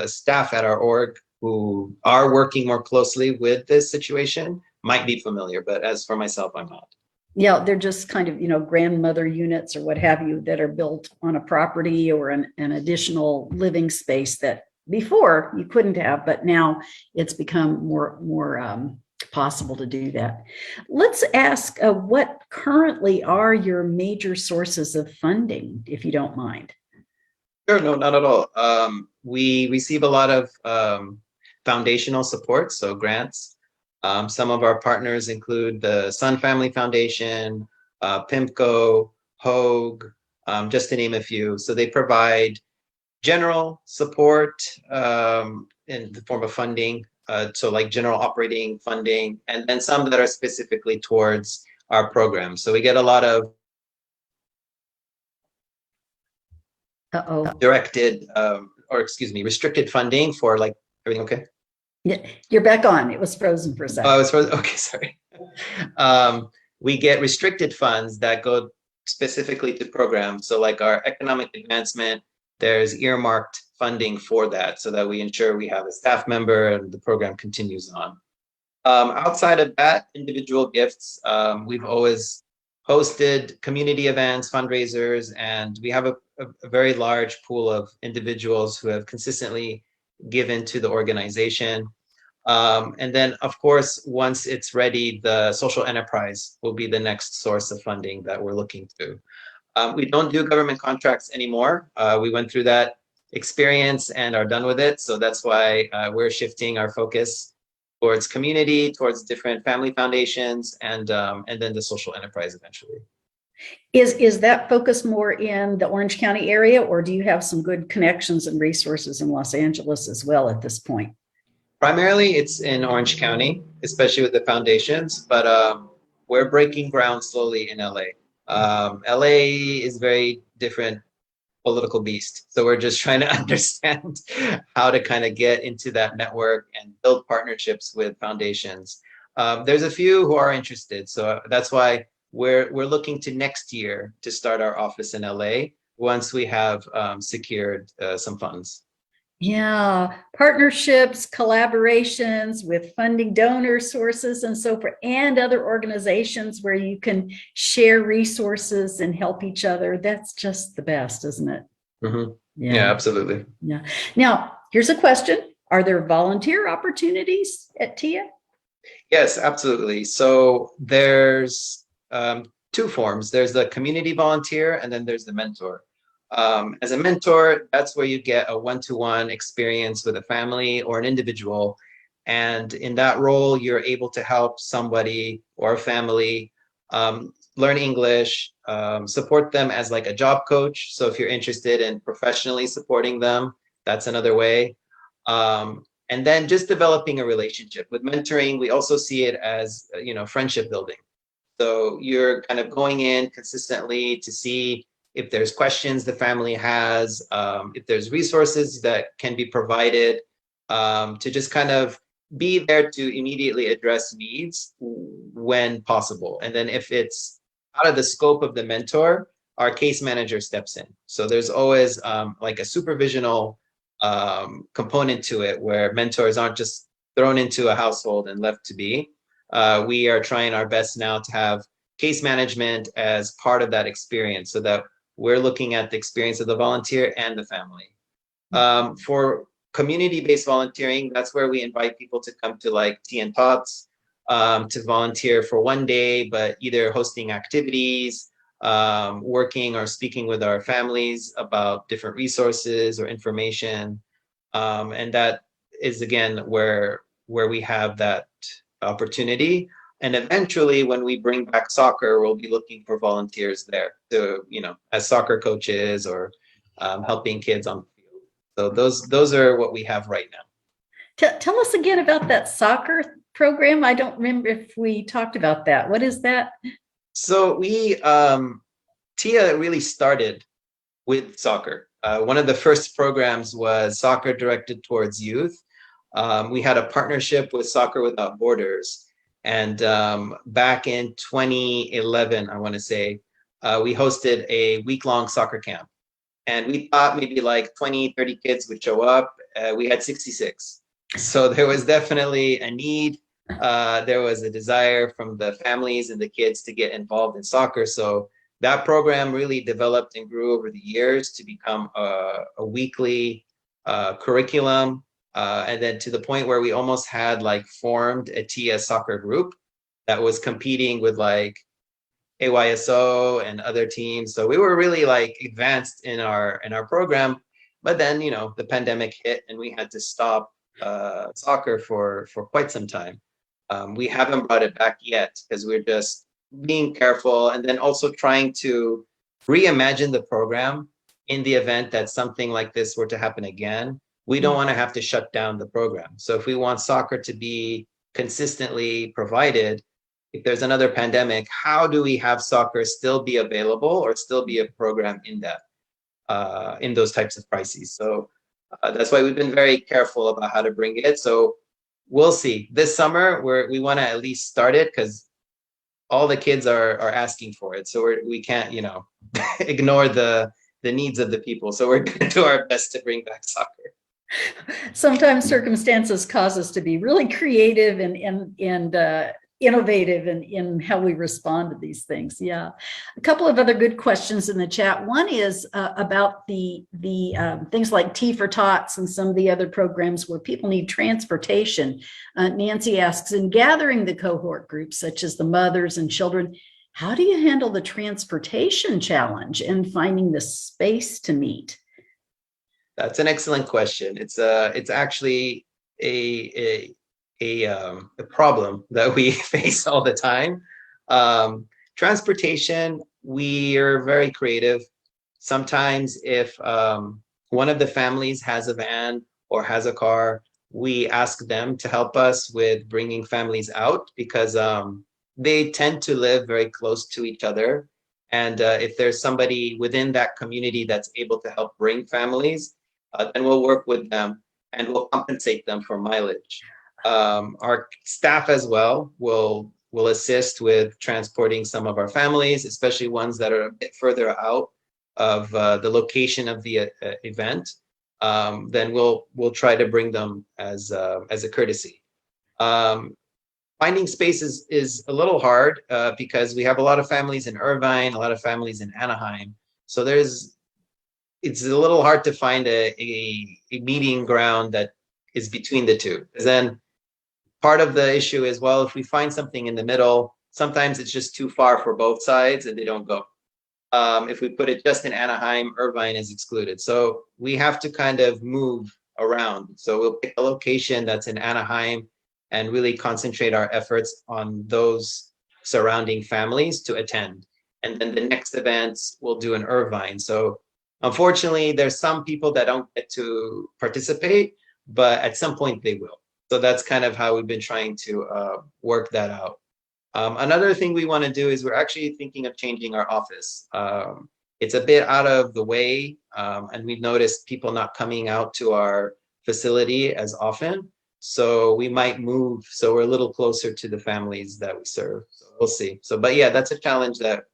staff at our org who are working more closely with this situation might be familiar, but as for myself, I'm not. Yeah, they're just kind of, grandmother units or what have you that are built on a property or an additional living space that before you couldn't have, but now it's become more possible to do that. Let's ask what currently are your major sources of funding, if you don't mind? Sure, no, not at all. We receive a lot of foundational support, so grants. Some of our partners include the Sun Family Foundation, PIMCO, Hogue, just to name a few. So they provide general support in the form of funding, so like general operating funding, and then some that are specifically towards our program. So we get a lot of directed, restricted funding for like, everything okay? Yeah, you're back on. It was frozen for a second. Oh, it was frozen. Okay, sorry. We get restricted funds that go specifically to programs. So like our economic advancement, there's earmarked funding for that so that we ensure we have a staff member and the program continues on. Outside of that, individual gifts, we've always hosted community events, fundraisers, and we have a very large pool of individuals who have consistently given to the organization. And then, of course, once it's ready, the social enterprise will be the next source of funding that we're looking to. We don't do government contracts anymore. We went through that experience and are done with it. So that's why we're shifting our focus towards community, towards different family foundations, and then the social enterprise eventually. Is that focus more in the Orange County area, or do you have some good connections and resources in Los Angeles as well at this point? Primarily, it's in Orange County, especially with the foundations, but we're breaking ground slowly in LA. LA is very different political beast. So we're just trying to understand how to kind of get into that network and build partnerships with foundations. There's a few who are interested. So that's why we're looking to next year to start our office in LA once we have secured some funds. Yeah, partnerships, collaborations with funding donor sources and so forth, and other organizations where you can share resources and help each other. That's just the best, isn't it? Mm-hmm. Yeah, absolutely. Yeah. Now, here's a question. Are there volunteer opportunities at TIA? Yes, absolutely. So there's two forms. There's the community volunteer, and then there's the mentor. As a mentor, that's where you get a one-to-one experience with a family or an individual. And in that role, you're able to help somebody or a family learn English, support them as like a job coach. So if you're interested in professionally supporting them, that's another way. And then just developing a relationship. With mentoring, we also see it as, friendship building. So you're kind of going in consistently to see if there's questions the family has, if there's resources that can be provided, to just kind of be there to immediately address needs when possible. And then if it's out of the scope of the mentor, our case manager steps in. So there's always like a supervisional component to it where mentors aren't just thrown into a household and left to be. We are trying our best now to have case management as part of that experience so that we're looking at the experience of the volunteer and the family. For community-based volunteering, that's where we invite people to come to like tea and tots, to volunteer for one day, but either hosting activities, working or speaking with our families about different resources or information. And that is, again, where we have that opportunity. And eventually, when we bring back soccer, we'll be looking for volunteers there to, as soccer coaches or helping kids on the field. So those are what we have right now. Tell us again about that soccer program. I don't remember if we talked about that. What is that? So we, TIA really started with soccer. One of the first programs was soccer directed towards youth. We had a partnership with Soccer Without Borders. And back in 2011, I want to say, we hosted a week-long soccer camp. And we thought maybe like 20, 30 kids would show up. We had 66. So there was definitely a need. There was a desire from the families and the kids to get involved in soccer. So that program really developed and grew over the years to become a weekly curriculum. And then to the point where we almost had like formed a TIA soccer group that was competing with like AYSO and other teams. So we were really like advanced in our program. But then, the pandemic hit and we had to stop soccer for quite some time. We haven't brought it back yet because we're just being careful and then also trying to reimagine the program in the event that something like this were to happen again. We don't want to have to shut down the program. So if we want soccer to be consistently provided, if there's another pandemic, how do we have soccer still be available or still be a program in that, in those types of crises? So that's why we've been very careful about how to bring it. So we'll see. This summer, we want to at least start it because all the kids are asking for it. So we can't, ignore the needs of the people. So we're going to do our best to bring back soccer. Sometimes circumstances cause us to be really creative and innovative in how we respond to these things. Yeah. A couple of other good questions in the chat. One is about the things like Tea for Tots and some of the other programs where people need transportation. Nancy asks, in gathering the cohort groups, such as the mothers and children, how do you handle the transportation challenge and finding the space to meet? That's an excellent question. It's actually a problem that we face all the time. Transportation, we are very creative. Sometimes if one of the families has a van or has a car, we ask them to help us with bringing families out because they tend to live very close to each other. And if there's somebody within that community that's able to help bring families, then we'll work with them and we'll compensate them for mileage. Our staff as well will assist with transporting some of our families, especially ones that are a bit further out of the location of the event. Then we'll try to bring them as a courtesy. Finding space is a little hard because we have a lot of families in Irvine, a lot of families in Anaheim. So it's a little hard to find a meeting ground that is between the two. Then part of the issue is, well, if we find something in the middle, sometimes it's just too far for both sides and they don't go. If we put it just in Anaheim, Irvine is excluded. So we have to kind of move around. So we'll pick a location that's in Anaheim and really concentrate our efforts on those surrounding families to attend. And then the next events we'll do in Irvine. So unfortunately, there's some people that don't get to participate, but at some point they will. So that's kind of how we've been trying to work that out. Another thing we want to do is we're actually thinking of changing our office. It's a bit out of the way, and we've noticed people not coming out to our facility as often. So we might move so we're a little closer to the families that we serve. So we'll see. So, but yeah, that's a challenge that,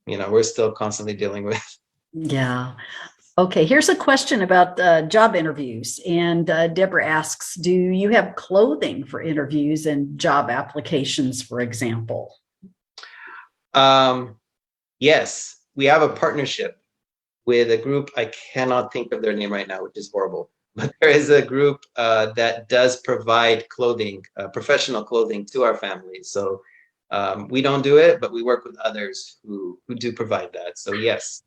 we're still constantly dealing with. Yeah. Okay, here's a question about job interviews. And Deborah asks, do you have clothing for interviews and job applications, for example? Yes, we have a partnership with a group. I cannot think of their name right now, which is horrible. But there is a group that does provide clothing, professional clothing to our families. So we don't do it, but we work with others who do provide that. So yes.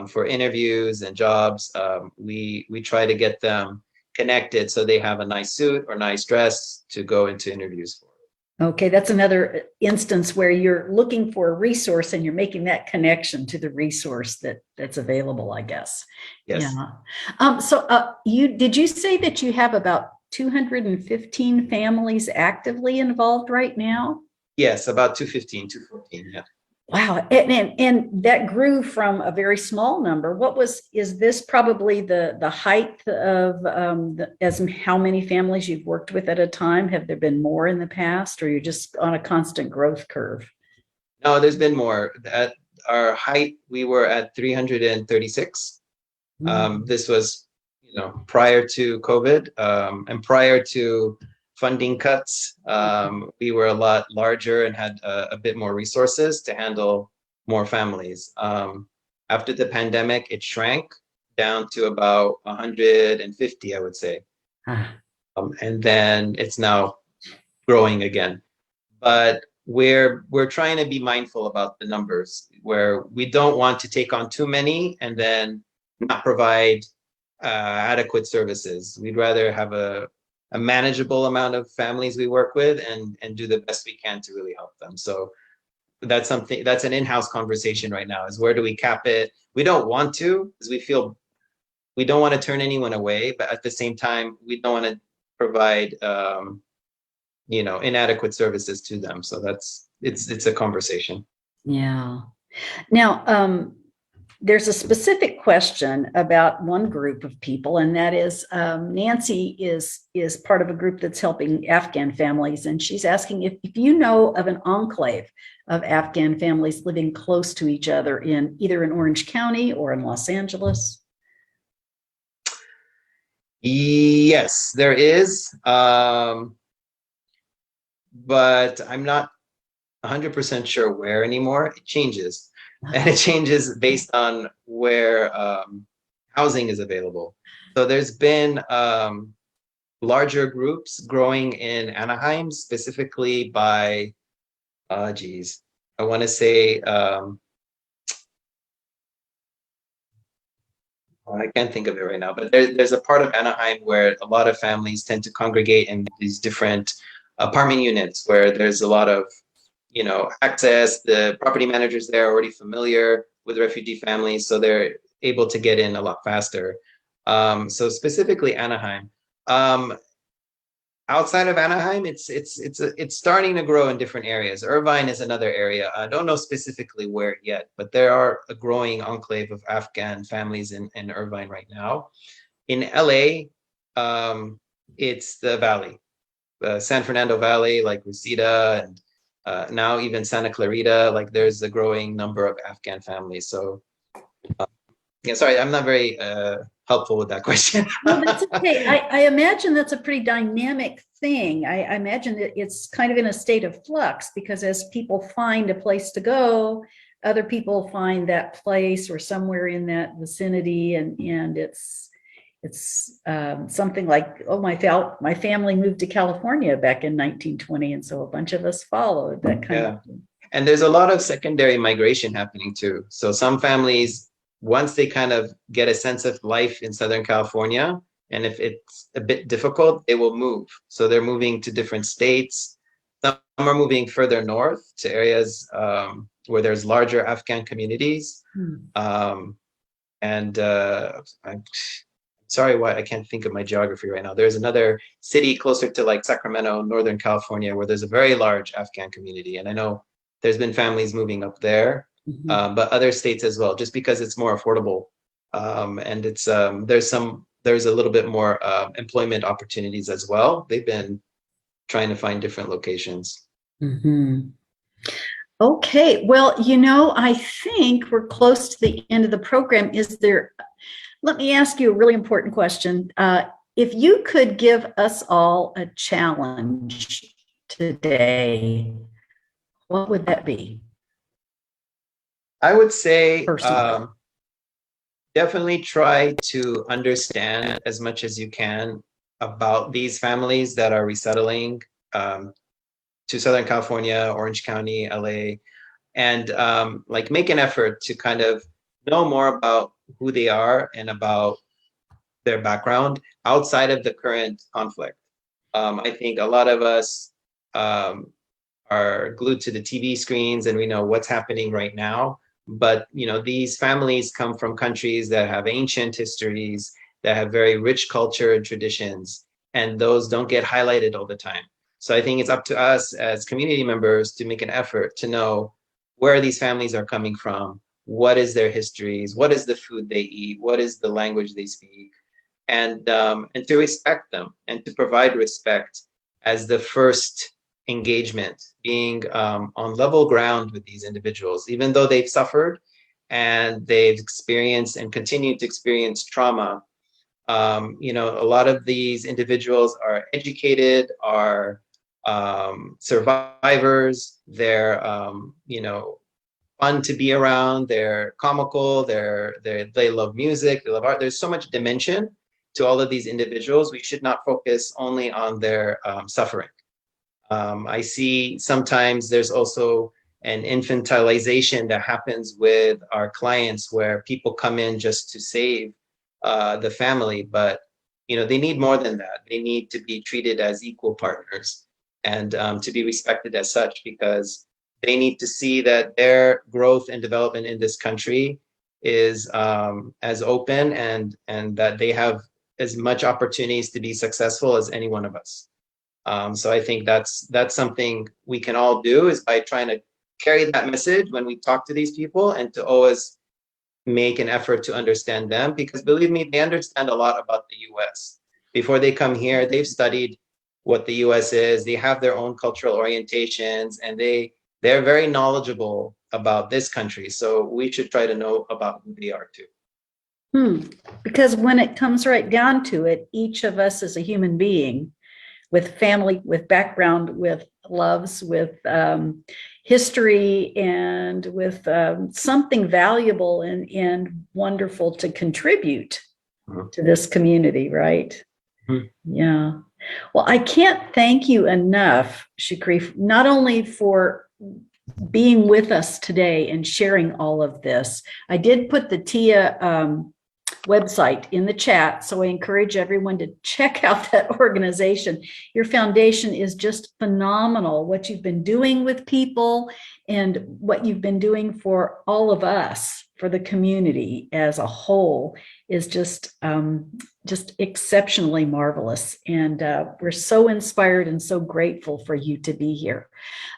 For interviews and jobs, we try to get them connected so they have a nice suit or nice dress to go into interviews for. Okay, that's another instance where you're looking for a resource and you're making that connection to the resource that's available, I guess. Yes. Yeah. So did you say that you have about 215 families actively involved right now? Yes, about 215, 214, yeah. Wow. And that grew from a very small number. Is this probably the height of as how many families you've worked with at a time? Have there been more in the past, or you're just on a constant growth curve? No, there's been more. At our height, we were at 336. This was, prior to COVID and prior to funding cuts. We were a lot larger and had a bit more resources to handle more families. After the pandemic, it shrank down to about 150, I would say. And then it's now growing again. But we're trying to be mindful about the numbers, where we don't want to take on too many and then not provide adequate services. We'd rather have a manageable amount of families we work with and do the best we can to really help them. So that's an in-house conversation right now, is where do we cap it? We don't want to, because we don't want to turn anyone away, but at the same time, we don't want to provide inadequate services to them. So it's a conversation. Yeah. Now, there's a specific question about one group of people, and that is Nancy is part of a group that's helping Afghan families, and she's asking if you know of an enclave of Afghan families living close to each other in either in Orange County or in Los Angeles. Yes, there is. but I'm not 100% sure where anymore. It changes. And it changes based on where housing is available. So there's been larger groups growing in Anaheim, specifically by, I want to say, I can't think of it right now, but there's a part of Anaheim where a lot of families tend to congregate in these different apartment units where there's a lot of, access. The property managers there are already familiar with refugee families, so they're able to get in a lot faster. So specifically Anaheim. Outside of Anaheim, it's starting to grow in different areas. Irvine is another area. I don't know specifically where yet, but there are a growing enclave of Afghan families in Irvine right now. In LA, it's the Valley, the San Fernando Valley, like Reseda, and now even Santa Clarita. Like there's a growing number of Afghan families. So yeah, sorry, I'm not very helpful with that question. No, that's okay. I imagine that's a pretty dynamic thing. I imagine that it's kind of in a state of flux because as people find a place to go, other people find that place or somewhere in that vicinity, and it's something like, oh, my family moved to California back in 1920, and so a bunch of us followed that kind of thing. And there's a lot of secondary migration happening too. So some families, once they kind of get a sense of life in Southern California, and if it's a bit difficult, they will move. So they're moving to different states. Some are moving further north to areas where there's larger Afghan communities. I'm sorry why I can't think of my geography right now. There's another city closer to like Sacramento, Northern California, where there's a very large Afghan community. And I know there's been families moving up there. But other states as well, just because it's more affordable, and it's there's a little bit more employment opportunities as well. They've been trying to find different locations. Okay, well, I think we're close to the end of the program. Let me ask you a really important question. If you could give us all a challenge today, what would that be? I would say Personally. definitely try to understand as much as you can about these families that are resettling to Southern California, Orange County, LA, and like make an effort to kind of know more about who they are and about their background outside of the current conflict. I think a lot of us are glued to the TV screens and we know what's happening right now. But these families come from countries that have ancient histories, that have very rich culture and traditions, and those don't get highlighted all the time. So I think it's up to us as community members to make an effort to know where these families are coming from, what is their histories, what is the food they eat, what is the language they speak, and to respect them and to provide respect as the first engagement, being on level ground with these individuals, even though they've suffered and they've experienced and continue to experience trauma. A lot of these individuals are educated, are survivors. They're fun to be around. They're comical. They love music. They love art. There's so much dimension to all of these individuals. We should not focus only on their suffering. I see sometimes there's also an infantilization that happens with our clients where people come in just to save the family, but they need more than that. They need to be treated as equal partners and to be respected as such, because they need to see that their growth and development in this country is as open and that they have as much opportunities to be successful as any one of us. So I think that's something we can all do, is by trying to carry that message when we talk to these people, and to always make an effort to understand them, because believe me, they understand a lot about the US. Before they come here, they've studied what the US is, they have their own cultural orientations, and they're very knowledgeable about this country. So we should try to know about who they are too. Because when it comes right down to it, each of us as a human being with family, with background, with loves, with history, and with something valuable and wonderful to contribute to this community, right? Yeah. Well, I can't thank you enough, Shukri, not only for being with us today and sharing all of this. I did put the TIA website in the chat, so I encourage everyone to check out that organization. Your foundation is just phenomenal. What you've been doing with people and what you've been doing for all of us, for the community as a whole, is just exceptionally marvelous. And we're so inspired and so grateful for you to be here.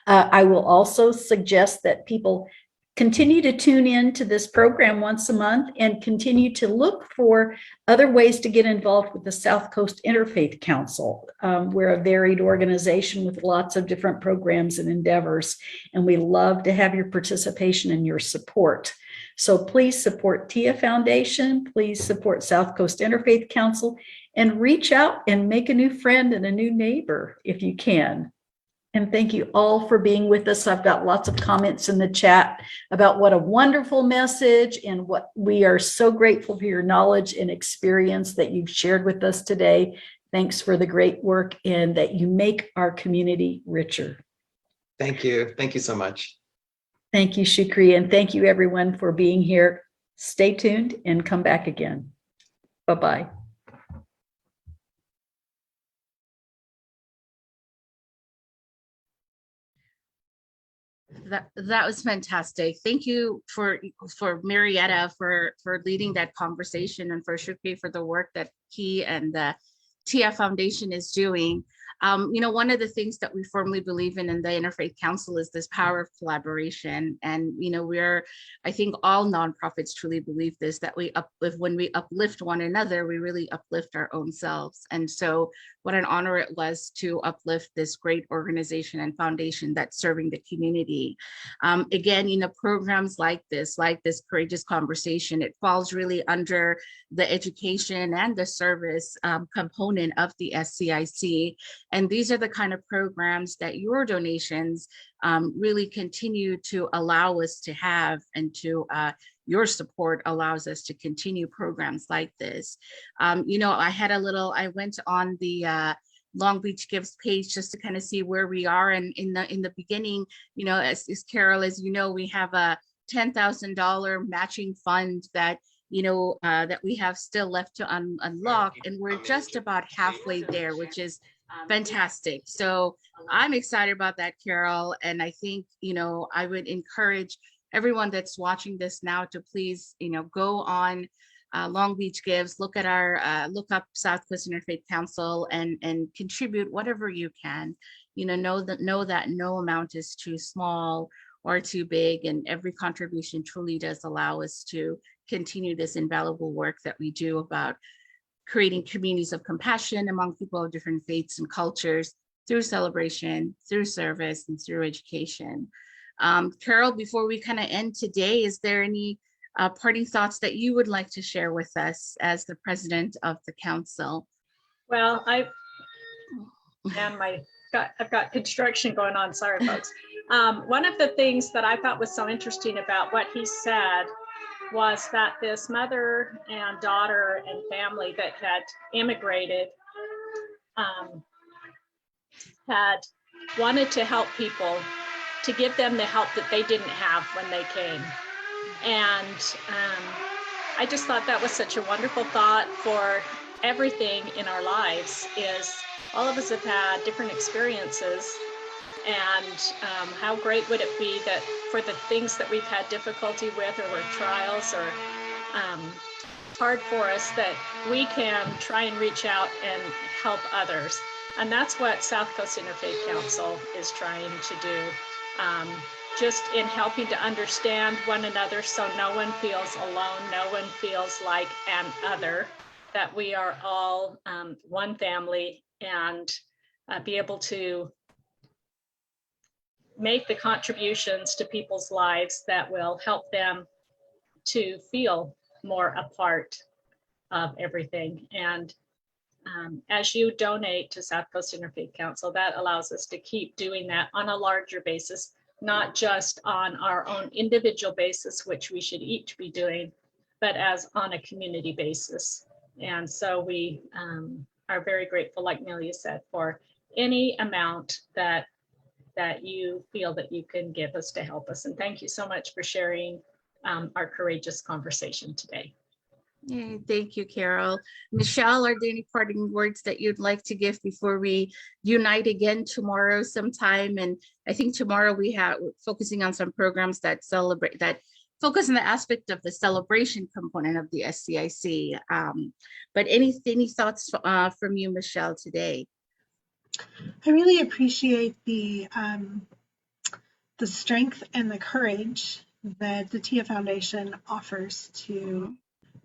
I will also suggest that people continue to tune in to this program once a month and continue to look for other ways to get involved with the South Coast Interfaith Council. We're a varied organization with lots of different programs and endeavors, and we love to have your participation and your support. So please support TIA Foundation, please support South Coast Interfaith Council, and reach out and make a new friend and a new neighbor if you can. And thank you all for being with us. I've got lots of comments in the chat about what a wonderful message, and what we are so grateful for your knowledge and experience that you've shared with us today. Thanks for the great work and that you make our community richer. Thank you. Thank you so much. Thank you, Shukri, and thank you everyone for being here. Stay tuned and come back again. Bye-bye. That was fantastic. Thank you for Marietta for leading that conversation, and for Shukri for the work that he and the TIA Foundation is doing. One of the things that we firmly believe in the Interfaith Council is this power of collaboration. And, I think all nonprofits truly believe this, that when we uplift one another, we really uplift our own selves. And so what an honor it was to uplift this great organization and foundation that's serving the community. Again, programs like this Courageous Conversation, it falls really under the education and the service component of the SCIC. And these are the kind of programs that your donations really continue to allow us to have, and to your support allows us to continue programs like this. I went on the Long Beach Gives page just to kind of see where we are. And in the beginning, as Carol, as you know, we have a $10,000 matching fund that that we have still left to unlock, and we're just about halfway there, which is fantastic. So I'm excited about that, Carol. And I think, I would encourage everyone that's watching this now to please, go on Long Beach Gives, look up South Coast Interfaith Council and contribute whatever you can. Know that no amount is too small or too big, and every contribution truly does allow us to continue this invaluable work that we do about creating communities of compassion among people of different faiths and cultures through celebration, through service, and through education. Carol, before we kind of end today, is there any parting thoughts that you would like to share with us as the president of the council? Well, I've got construction going on. Sorry, folks. One of the things that I thought was so interesting about what he said was that this mother and daughter and family that had immigrated had wanted to help people, to give them the help that they didn't have when they came. And I just thought that was such a wonderful thought for everything in our lives. Is all of us have had different experiences, and how great would it be that for the things that we've had difficulty with, or trials, or hard for us, that we can try and reach out and help others. And that's what South Coast Interfaith Council is trying to do, just in helping to understand one another, so no one feels alone, no one feels like an other, that we are all one family, and be able to make the contributions to people's lives that will help them to feel more a part of everything. And as you donate to South Coast Interfaith Council, that allows us to keep doing that on a larger basis, not just on our own individual basis, which we should each be doing, but as on a community basis. And so we are very grateful, like Melia said, for any amount that you feel that you can give us to help us. And thank you so much for sharing our courageous conversation today. Yeah, thank you, Carol. Michelle, are there any parting words that you'd like to give before we unite again tomorrow sometime? And I think tomorrow we're focusing on some programs that focus on the aspect of the celebration component of the SCIC. But any thoughts from you, Michelle, today? I really appreciate the strength and the courage that the TIA Foundation offers to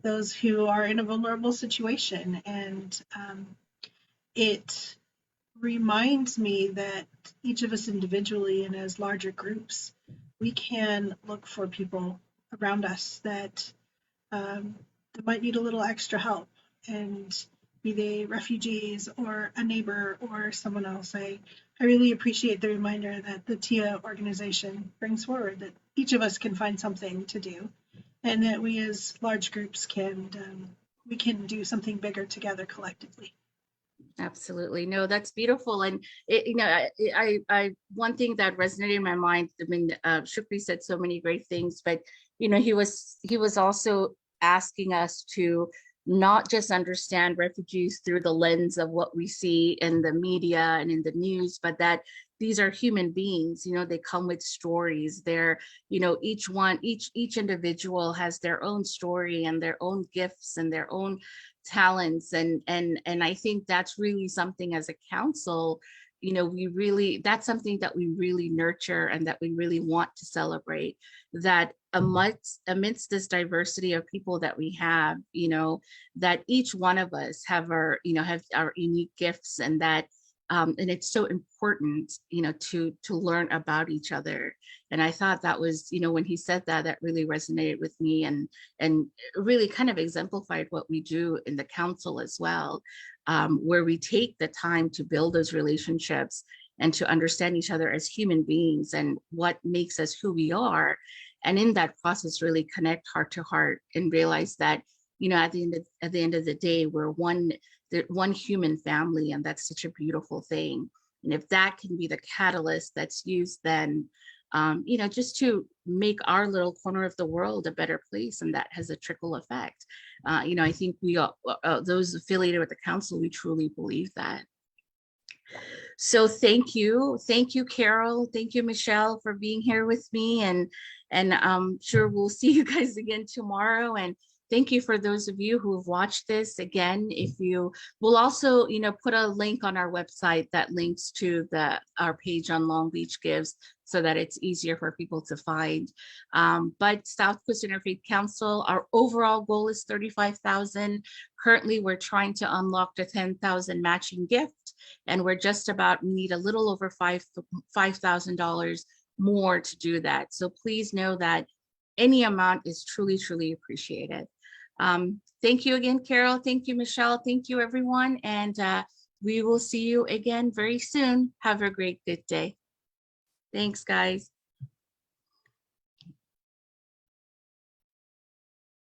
those who are in a vulnerable situation. And it reminds me that each of us individually and as larger groups, we can look for people around us that might need a little extra help, and be they refugees or a neighbor or someone else. I really appreciate the reminder that the TIA organization brings forward, that each of us can find something to do, and that we as large groups can do something bigger together collectively. Absolutely. No, that's beautiful. And I one thing that resonated in my mind, I mean, Shukri said so many great things, but he was also asking us to not just understand refugees through the lens of what we see in the media and in the news, but that these are human beings. They come with stories. They're, each individual has their own story and their own gifts and their own talents. And I think that's really something as a council, that's something that we really nurture and that we really want to celebrate, that amidst this diversity of people that we have, that each one of us have our unique gifts, and that and it's so important, to learn about each other. And I thought that was, when he said that really resonated with me, and really kind of exemplified what we do in the council as well, where we take the time to build those relationships and to understand each other as human beings and what makes us who we are. And in that process, really connect heart to heart and realize that, at the end of the day, we're one human family, and that's such a beautiful thing. And if that can be the catalyst that's used, then just to make our little corner of the world a better place, and that has a trickle effect. I think we those affiliated with the council, we truly believe that. So thank you, Carol, thank you, Michelle, for being here with me, and I'm sure we'll see you guys again tomorrow. And thank you for those of you who have watched this. Again, we'll also, put a link on our website that links to our page on Long Beach Gives, so that it's easier for people to find. But South Coast Interfaith Council, our overall goal is $35,000. Currently, we're trying to unlock the $10,000 matching gift, and we need a little over $5,000 more to do that. So please know that any amount is truly, truly appreciated. Thank you again, Carol. Thank you, Michelle. Thank you, everyone. And we will see you again very soon. Have a great, good day. Thanks, guys.